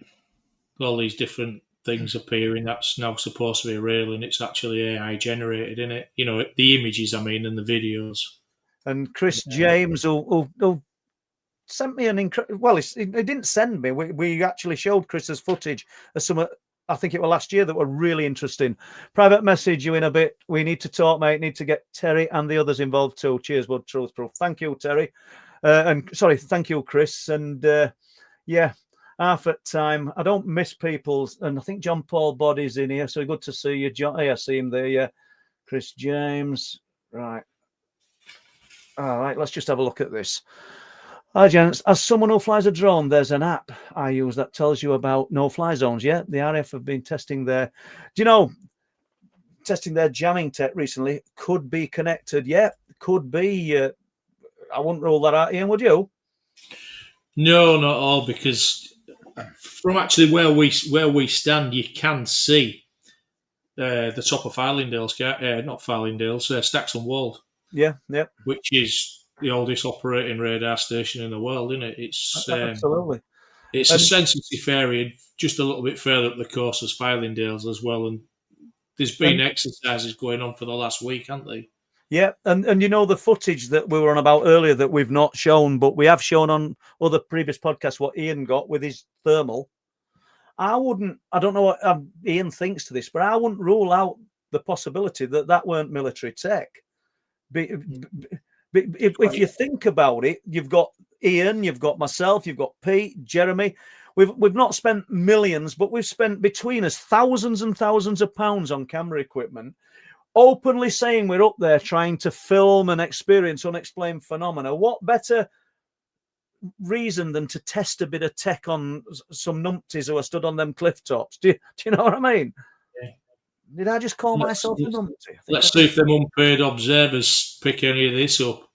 All these different things appearing that's now supposed to be real, and it's actually AI generated, isn't it? The images, and the videos. And Chris James, who sent me an incredible. Well, he didn't send me. We actually showed Chris's footage of some. I think it was last year that were really interesting. Private message you in a bit. We need to talk, mate. Need to get Terry and the others involved too. Cheers, Wood Truth Proof. Thank you, Terry. Thank you, Chris. And half at time. I don't miss people's, and I think John Paul Body's in here, so good to see you, John. I see him there. Yeah, Chris James. Right. All right, let's just have a look at this. Hi, gents. As someone who flies a drone, there's an app I use that tells you about no-fly zones. Yeah, the RAF have been testing their jamming tech recently. Could be connected. Yeah, could be. I wouldn't rule that out, Ian, would you? No, not all, because from actually where we stand, you can see the top of Fylingdales, not Fylingdales, Staxon Wold, Yeah, which is the oldest operating radar station in the world, isn't it? absolutely. It's a And sensitive area, just a little bit further up the coast as Fylingdales as well, and there's been exercises going on for the last week, haven't they? yeah, and the footage that we were on about earlier that we've not shown, but we have shown on other previous podcasts what Ian got with his thermal. I don't know what Ian thinks to this, but I wouldn't rule out the possibility that weren't military tech. If you think about it, you've got Ian, you've got myself, you've got Pete, Jeremy. We've not spent millions, but we've spent between us thousands and thousands of pounds on camera equipment, openly saying we're up there trying to film and experience unexplained phenomena. What better reason than to test a bit of tech on some numpties who are stood on them cliff tops? Do you know what I mean? Yeah. Did I just call myself a numpty? Let's see if them unpaid observers pick any of this up.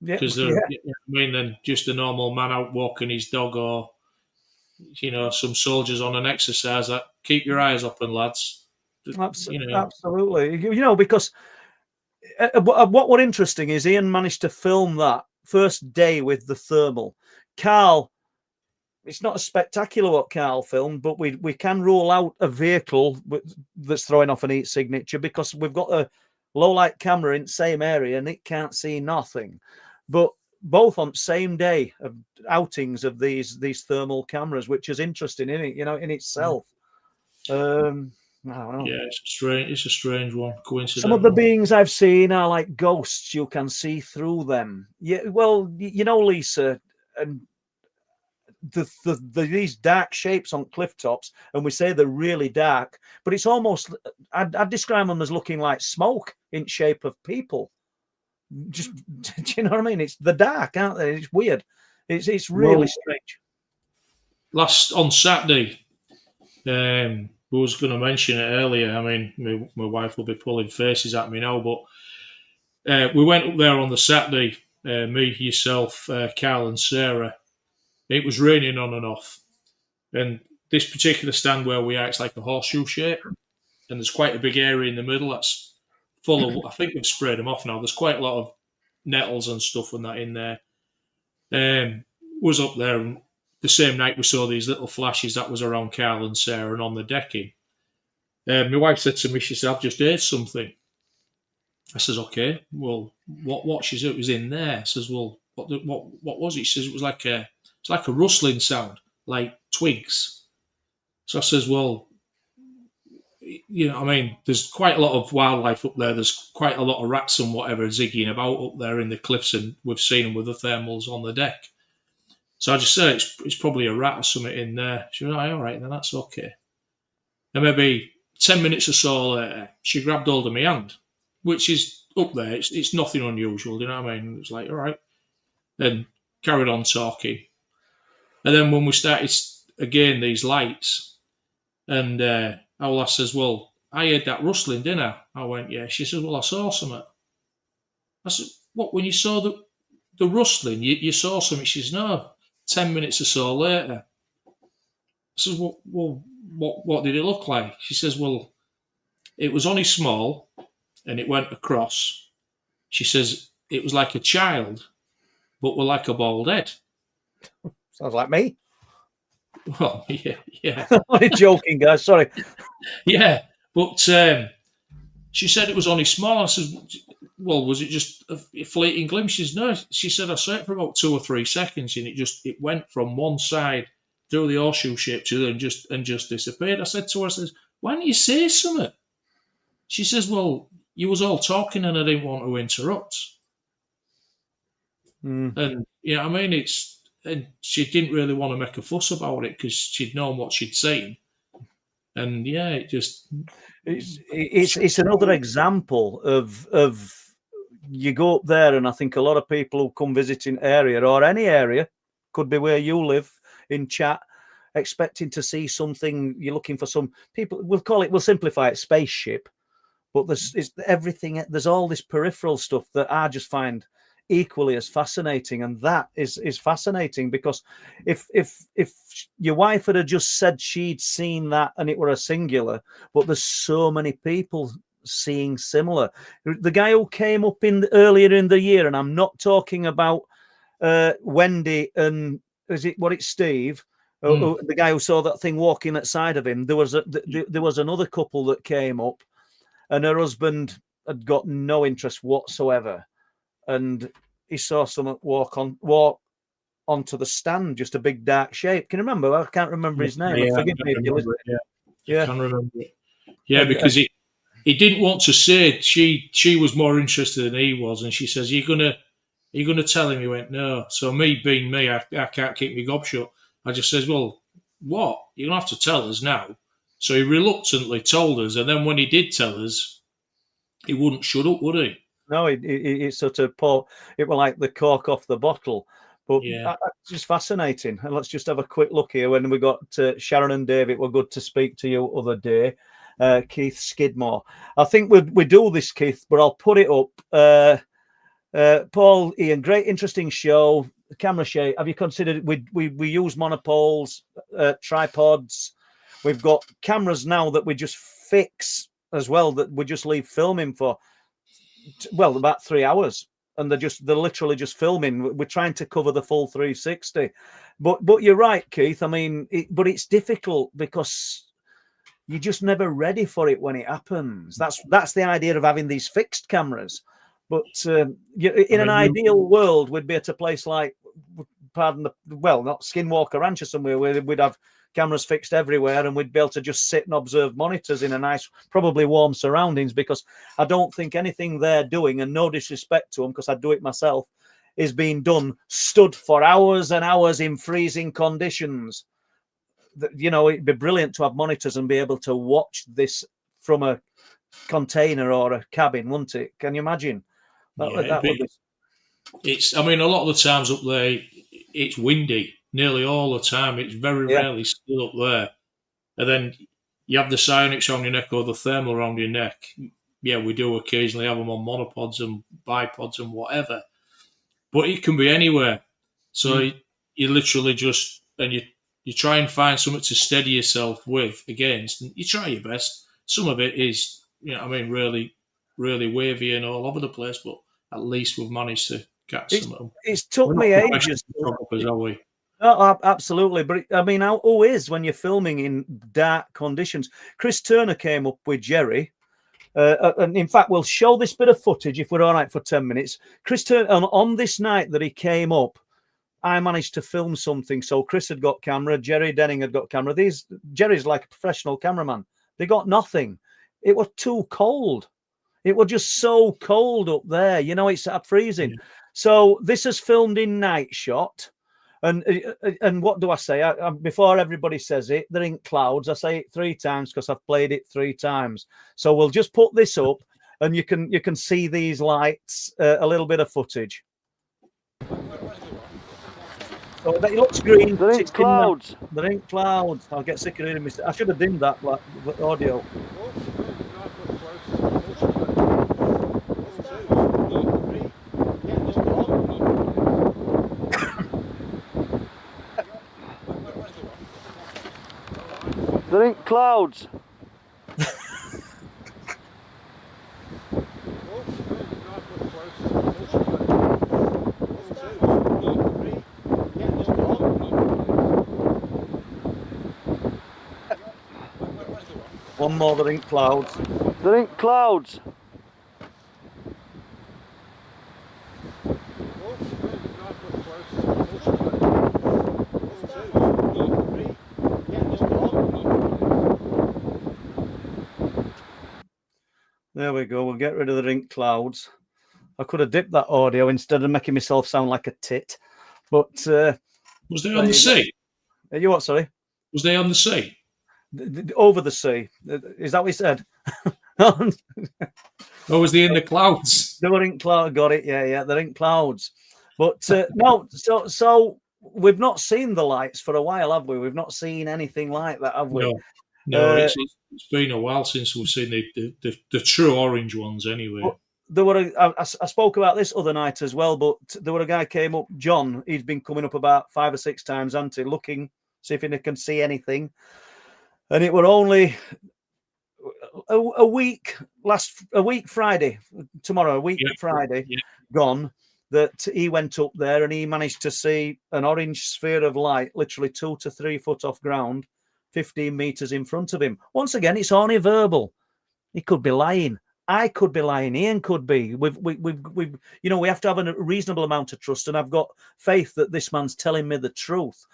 Yeah, Because then just a normal man out walking his dog, or some soldiers on an exercise. That keep your eyes open, lads. Absolutely. Because what were interesting is Ian managed to film that first day with the thermal. Carl, it's not as spectacular what Carl filmed, but we can rule out a vehicle that's throwing off an heat signature because we've got a low light camera in the same area and it can't see nothing. But both on the same day of outings of these thermal cameras, which is interesting, isn't it? In itself. I don't know. Yeah, it's a strange one. Coincidental. Some of the beings I've seen are like ghosts. You can see through them. Yeah, well, Lisa, and these dark shapes on cliff tops, and we say they're really dark, but it's almost, I'd describe them as looking like smoke in shape of people. Just, do you know what I mean? It's the dark, aren't they? It's weird. It's really strange. On Saturday, we was going to mention it earlier. I mean, my wife will be pulling faces at me now, but we went up there on the Saturday. Me, yourself, Carl, and Sarah. It was raining on and off, and this particular stand where we are, it's like a horseshoe shape, and there's quite a big area in the middle that's full of. I think they've sprayed them off now. There's quite a lot of nettles and stuff and that in there. Was up there, and the same night we saw these little flashes. That was around Carl and Sarah and on the decking. My wife said to me, she said, "I've just heard something." I says, "Okay, well, what?" She said, "It was in there." I says, "Well, what was it?" She says, "It was like a rustling sound, like twigs." So I says, "Well, there's quite a lot of wildlife up there. There's quite a lot of rats and whatever ziggying about up there in the cliffs, and we've seen them with the thermals on the deck." So I just said, it's probably a rat or something in there. She was like, "All right, then that's okay." And maybe 10 minutes or so later, she grabbed hold of my hand, which is up there. It's nothing unusual, do you know what I mean? It was like, all right. And carried on talking. And then when we started, again, these lights, and our lass says, "Well, I heard that rustling, didn't I?" I went, "Yeah." She says, "Well, I saw something." I said, "What, when you saw the rustling, you saw something?" She says, "No, 10 minutes or so later." I says, "Well, what did it look like?" She says, "Well, it was only small, and it went across." She says, "It was like a child, but with like a bald head." Sounds like me. Well, yeah. I'm joking, guys. Sorry. Yeah, but she said it was only small. I said, "Well, was it just a fleeting glimpse?" She says, "No." She said, "I saw it for about 2 or 3 seconds, and it went from one side through the horseshoe shape to the and just disappeared." I said to her, I says, "Why didn't you say something?" She says, "Well, you was all talking, and I didn't want to interrupt." And and she didn't really want to make a fuss about it because she'd known what she'd seen. And it's another example of you go up there, and I think a lot of people who come visiting area or any area, could be where you live in chat, expecting to see something. You're looking for some people. We'll simplify it spaceship, but there's everything. There's all this peripheral stuff that I just find equally as fascinating, and that is fascinating, because if your wife had just said she'd seen that and it were a singular, but there's so many people seeing similar. The guy who came up earlier in the year, and I'm not talking about Wendy and it's Steve, the guy who saw that thing walking outside of him. There was another couple that came up, and her husband had got no interest whatsoever, and he saw someone walk onto the stand, just a big dark shape. Can you remember? I can't remember his name. Yeah, Forgive me if you listen. I can remember it. Yeah, because he didn't want to say it. She was more interested than he was, and she says, "Are you gonna tell him?" He went, "No." So me being me, I can't keep my gob shut. I just says, "Well, what? You don't have to tell us now." So he reluctantly told us, and then when he did tell us, he wouldn't shut up, would he? No, it sort of it was like the cork off the bottle. But Yeah. it's just fascinating. And let's just have a quick look here. When we got Sharon and David, we're good to speak to you other day. Keith Skidmore. I think we do this, Keith, but I'll put it up. Paul, Ian, great, interesting show. Camera shake. Have you considered we use monopoles, tripods? We've got cameras now that we just fix as well, that we just leave filming for about 3 hours, and they're literally just filming. We're trying to cover the full 360, but you're right, Keith. I mean, but it's difficult because you're just never ready for it when it happens. That's the idea of having these fixed cameras. But in an ideal world, we'd be at a place like, not Skinwalker Ranch or somewhere, where we'd have cameras fixed everywhere, and we'd be able to just sit and observe monitors in a nice, probably warm surroundings, because I don't think anything they're doing, and no disrespect to them, because I do it myself, is being done stood for hours and hours in freezing conditions. It'd be brilliant to have monitors and be able to watch this from a container or a cabin, wouldn't it? Can you imagine? It's. I mean, a lot of the times up there, it's windy nearly all the time. It's very rarely still up there. And then you have the psionics on your neck or the thermal around your neck. Yeah, we do occasionally have them on monopods and bipods and whatever. But it can be anywhere. So you literally just, and you try and find something to steady yourself against, and you try your best. Some of it is, really, really wavy and all over the place, but at least we've managed to catch some of them. It's took me ages. Are we? Oh, absolutely. But how is when you're filming in dark conditions? Chris Turner came up with Jerry. And in fact, we'll show this bit of footage if we're all right for 10 minutes. Chris Turner, on this night that he came up, I managed to film something. So Chris had got camera, Jerry Denning had got camera. Jerry's like a professional cameraman. They got nothing. It was too cold. It was just so cold up there. It's freezing. Yeah. So this is filmed in night shot. And what do I say? Before everybody says it, they're in clouds. I say it 3 times because I've played it 3 times. So we'll just put this up, and you can see these lights, a little bit of footage. So it looks green. They're in clouds. They're in clouds. I'll get sick of hearing I should have dimmed that audio. They're in clouds. One more, they're in clouds. They're in clouds. There we go. We'll get rid of the ink clouds. I could have dipped that audio instead of making myself sound like a tit. But was they on the sea? You what? Sorry. Was they on the sea? Over the sea. Is that what he said? Or was he in the clouds? They were in cloud. Got it? Yeah. They're in clouds. But no. So we've not seen the lights for a while, have we? We've not seen anything like that, have we? No. It's been a while since we've seen the true orange ones. Anyway. There were I spoke about this other night as well, but there were a guy came up, John. He's been coming up about 5 or 6 times, hasn't he? Looking, see if he can see anything. And it were only a week Friday, tomorrow, Friday, gone, that he went up there and he managed to see an orange sphere of light, literally 2 to 3 foot off ground, 15 meters in front of him. Once again, it's only verbal. He could be lying. I could be lying. Ian could be. We we have to have a reasonable amount of trust, and I've got faith that this man's telling me the truth.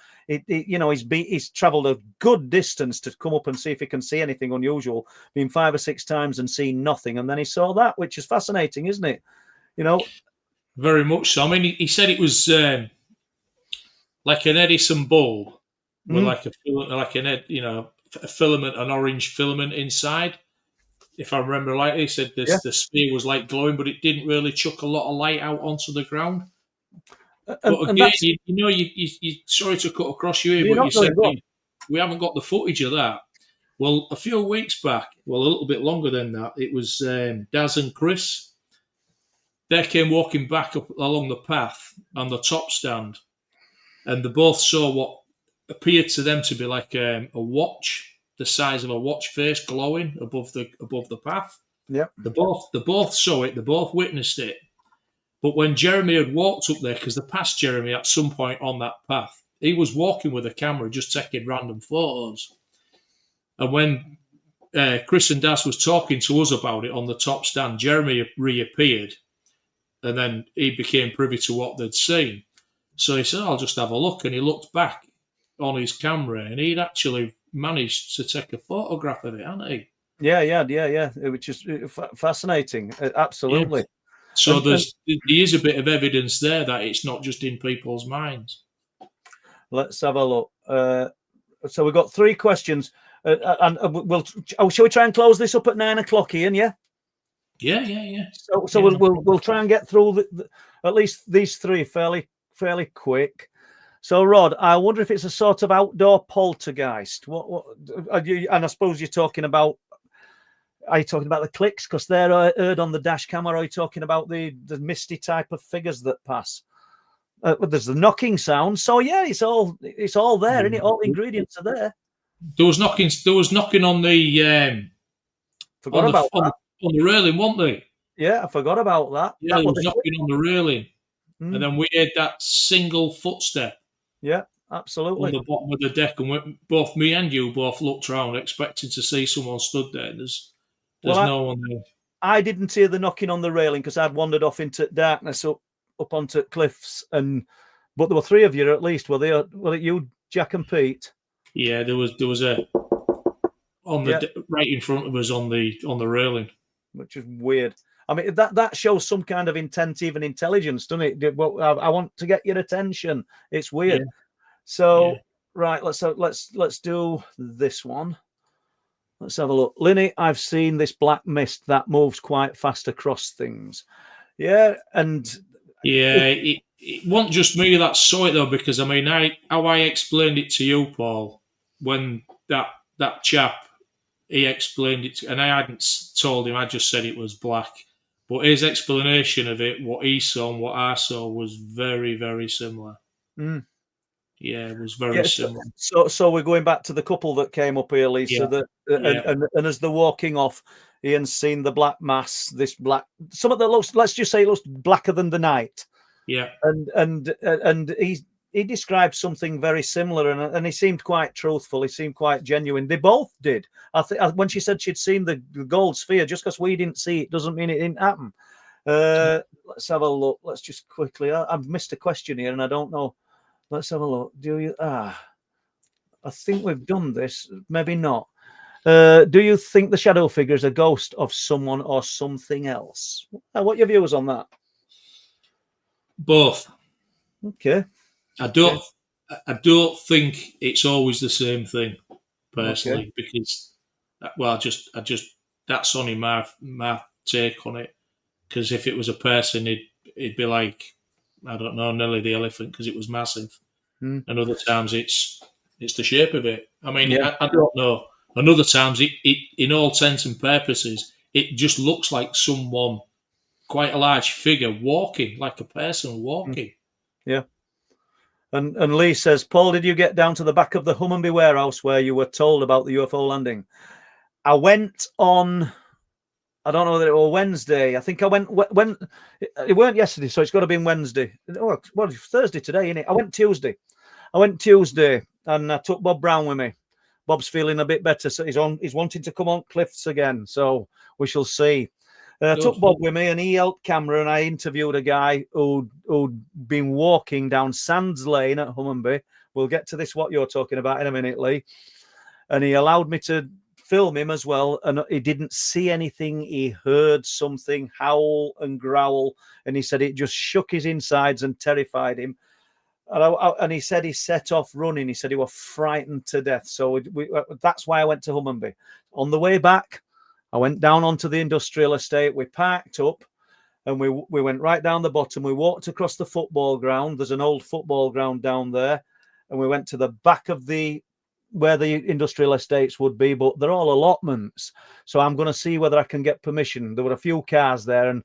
He's travelled a good distance to come up and see if he can see anything unusual. Been 5 or 6 times and seen nothing, and then he saw that, which is fascinating, isn't it? Very much so. I mean, he said it was like an Edison bulb with a filament, an orange filament inside. If I remember right, he said the sphere was like glowing, but it didn't really chuck a lot of light out onto the ground. But again, you sorry to cut across you here, but you said we haven't got the footage of that. Well, a few weeks back, a little bit longer than that, it was Daz and Chris. They came walking back up along the path on the top stand, and they both saw what appeared to them to be like a watch, the size of a watch face glowing above the path. Yeah. They both saw it, they both witnessed it. But when Jeremy had walked up there, because they passed Jeremy at some point on that path, he was walking with a camera, just taking random photos. And when Chris and Das was talking to us about it on the top stand, Jeremy reappeared, and then he became privy to what they'd seen. So he said, I'll just have a look. And he looked back on his camera, and he'd actually managed to take a photograph of it, hadn't he? Yeah. Which is fascinating. Absolutely. Yes. So there is a bit of evidence there that it's not just in people's minds. Let's have a look. So we've got 3 questions, and shall we try and close this up at 9 o'clock, Ian? Yeah. Yeah. So we'll try and get through at least these 3 fairly quick. So, Rod, I wonder if it's a sort of outdoor poltergeist. What are you? And I suppose you're talking about. Are you talking about the clicks because they're heard on the dash cam, or are you talking about the misty type of figures that pass? There's the knocking sound. So yeah, it's all there, isn't it? All the ingredients are there. There was knocking on the on the railing, weren't they? Yeah, I forgot about that. Yeah, there was knocking on the railing, and then we heard that single footstep. Yeah, absolutely. On the bottom of the deck, and both me and you both looked around, expecting to see someone stood there. There's no one there. I didn't hear the knocking on the railing because I'd wandered off into darkness up onto cliffs, but there were 3 of you at least. Were it you, Jack, and Pete? Yeah, there was a on the right in front of us on the railing, which is weird. I mean, that shows some kind of intent, even intelligence, doesn't it? Well, I want to get your attention. It's weird. Yeah. So, right, let's do this one. Let's have a look. Linny, I've seen this black mist that moves quite fast across things. Yeah, and it wasn't just me that saw it though, because I mean, how I explained it to you, Paul, when that chap he explained it, and I hadn't told him. I just said it was black. But his explanation of it, what he saw and what I saw, was very, very similar. Mm. Yeah, it was very similar. So we're going back to the couple that came up here, Lisa. And as they're walking off, Ian's seen the black mass. This black, something that looks, let's just say, it looks blacker than the night. Yeah, and he described something very similar, and he seemed quite truthful. He seemed quite genuine. They both did. I think when she said she'd seen the gold sphere, just because we didn't see it doesn't mean it didn't happen. Let's have a look. Let's just quickly. I've missed a question here, and I don't know. Let's have a look. I think we've done this. Maybe not. Do you think the shadow figure is a ghost of someone or something else? What are your views on that? Both. Okay. I don't think it's always the same thing, personally, because I that's only my take on it. Because if it was a person, it'd be like, I don't know, Nelly the elephant, because it was massive. Mm. And other times it's the shape of it. I mean, Yeah. I don't know. And other times it in all intents and purposes, it just looks like someone, quite a large figure, walking, like a person walking. Yeah. And Lee says, Paul, did you get down to the back of the Hummunby warehouse where you were told about the UFO landing? I went on, I don't know whether it was Wednesday. I think I went when it weren't yesterday, so it's got to be Wednesday. Oh, well, it's Thursday today, isn't it? I went Tuesday and I took Bob Brown with me. Bob's feeling a bit better, so he's wanting to come on cliffs again. So we shall see. I took Bob with me, and he helped camera, and I interviewed a guy who'd been walking down Sands Lane at Hummunby. We'll get to this, what you're talking about, in a minute, Lee. And he allowed me to film him as well, and he didn't see anything. He heard something howl and growl, and he said it just shook his insides and terrified him. And he said he set off running. He said he was frightened to death. So that's why I went to Hummunby. On the way back, I went down onto the industrial estate. We parked up and we went right down the bottom. We walked across the football ground. There's an old football ground down there. And we went to the back of where the industrial estates would be, but they're all allotments. So I'm going to see whether I can get permission. There were a few cars there and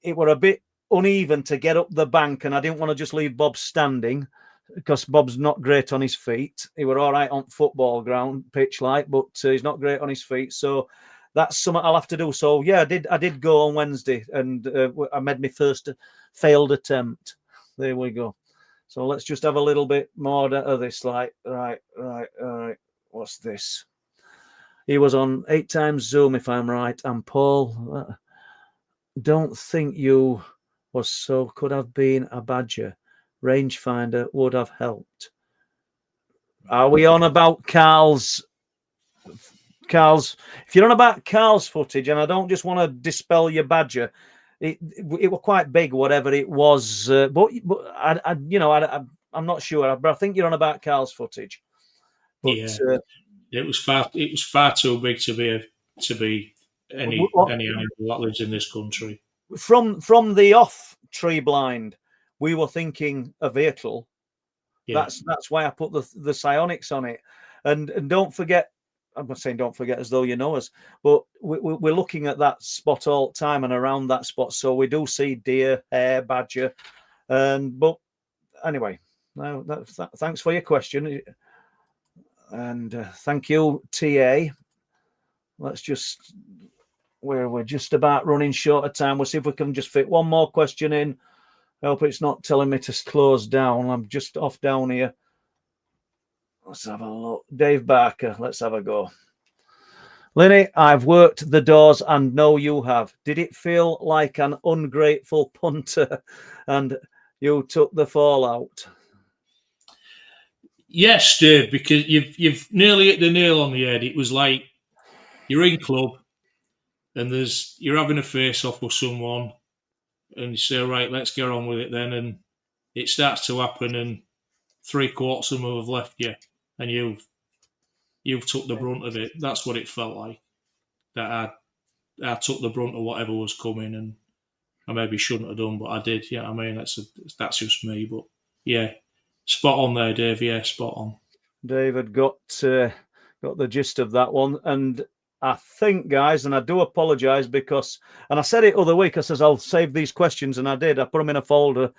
it were a bit uneven to get up the bank. And I didn't want to just leave Bob standing, because Bob's not great on his feet. He were all right on football ground pitch like, but he's not great on his feet. So that's something I'll have to do. So yeah, I did go on Wednesday, and I made my first failed attempt. There we go. So let's just have a little bit more of this. Like, right. What's this? He was on 8 times Zoom, if I'm right. And Paul, don't think you was so could have been a badger. Rangefinder would have helped. Are we on about Carl's? If you're on about Carl's footage, and I don't just want to dispel your badger, it was quite big, whatever it was. But I'm not sure. But I think you're on about Carl's footage. But, yeah, it was far too big to be any animal that lives in this country. From the off tree blind, we were thinking a vehicle. Yeah. That's why I put the psionics on it. And don't forget, I'm not saying don't forget as though you know us, but we're looking at that spot all the time and around that spot. So we do see deer, hare, badger. But anyway, thanks for your question. And thank you, TA. We're just about running short of time. We'll see if we can just fit one more question in. I hope it's not telling me to close down. I'm just off down here. Let's have a look. Dave Barker, let's have a go. Linny, I've worked the doors and know you have. Did it feel like an ungrateful punter and you took the fallout? Yes, Dave, because you've nearly hit the nail on the head. It was like you're in club and you're having a face-off with someone and you say, right, let's get on with it then. And it starts to happen and 3/4 of them have left you and you've took the brunt of it. That's what it felt like. That I took the brunt of whatever was coming, and I maybe shouldn't have done, but I did. Yeah, I mean that's just me. But yeah, spot on there, Dave. Yeah, spot on. David got the gist of that one, and I think, guys, and I do apologise because, and I said it other week. I says I'll save these questions, and I did. I put them in a folder.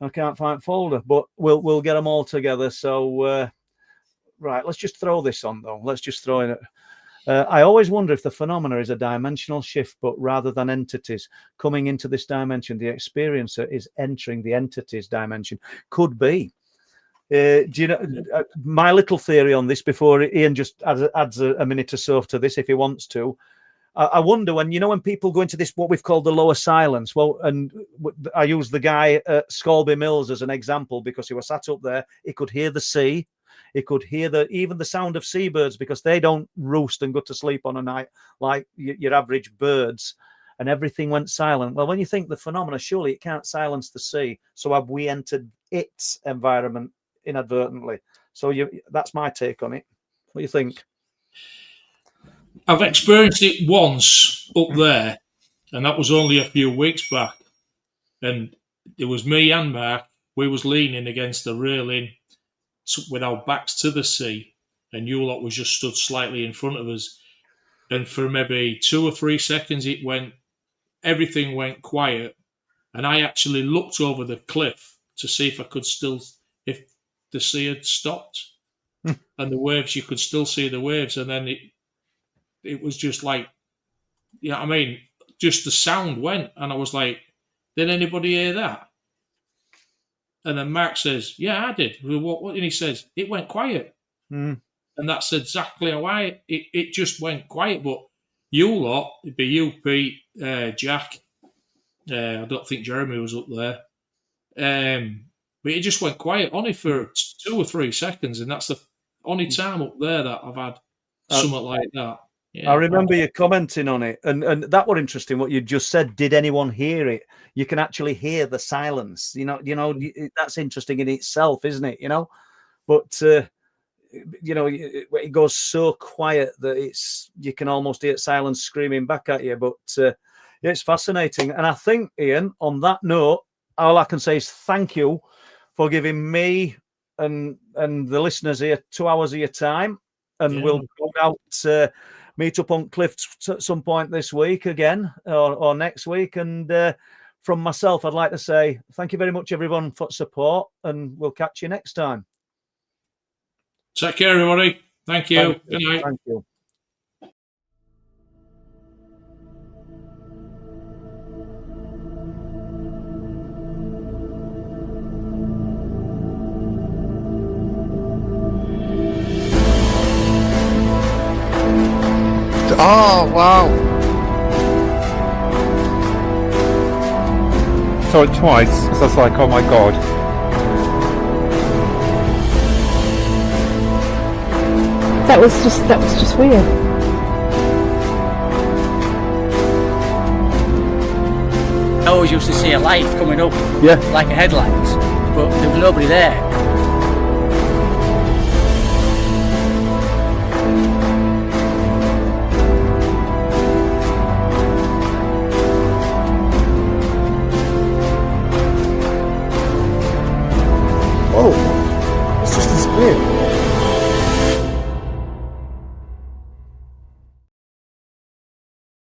I can't find folder, but we'll get them all together. So right, let's just throw this on though. Let's just throw it. I always wonder if the phenomena is a dimensional shift, but rather than entities coming into this dimension, the experiencer is entering the entity's dimension. Could be. Do you know my little theory on this before Ian just adds a minute or so to this if he wants to? I wonder when people go into this, what we've called the lower silence. Well, and I use the guy at Scalby Mills as an example because he was sat up there. He could hear the sea. He could hear even the sound of seabirds because they don't roost and go to sleep on a night like your average birds. And everything went silent. Well, when you think the phenomena, surely it can't silence the sea. So have we entered its environment inadvertently? So that's my take on it. What do you think? I've experienced it once up there, and that was only a few weeks back. And it was me and Mark. We was leaning against the railing with our backs to the sea, and you lot was just stood slightly in front of us. And for maybe 2 or 3 seconds, everything went quiet, and I actually looked over the cliff to see if if the sea had stopped, and the waves, you could still see the waves, and then it was just like, you know what I mean? Just the sound went, and I was like, did anybody hear that? And then Mark says, yeah, I did. What? And he says, it went quiet. Mm. And that's exactly how it just went quiet. But you lot, it'd be you, Pete, Jack, I don't think Jeremy was up there. But it just went quiet, only for 2 or 3 seconds. And that's the only time up there that I've had something like that. Yeah. I remember you commenting on it, and that was interesting. What you just said. Did anyone hear it? You can actually hear the silence. That's interesting in itself, isn't it? But it goes so quiet that you can almost hear silence screaming back at you. But it's fascinating, and I think, Ian, on that note, all I can say is thank you for giving me and the listeners here 2 hours of your time, and we'll go out. Meet up on Cliffs at some point this week again, or next week. And from myself, I'd like to say thank you very much, everyone, for support, and we'll catch you next time. Take care, everybody. Thank you. Good night. Thank you. Oh, wow. Saw it twice, so I was like, oh my god. That was just weird. I always used to see a light coming up, Yeah. like a headlight, but there was nobody there.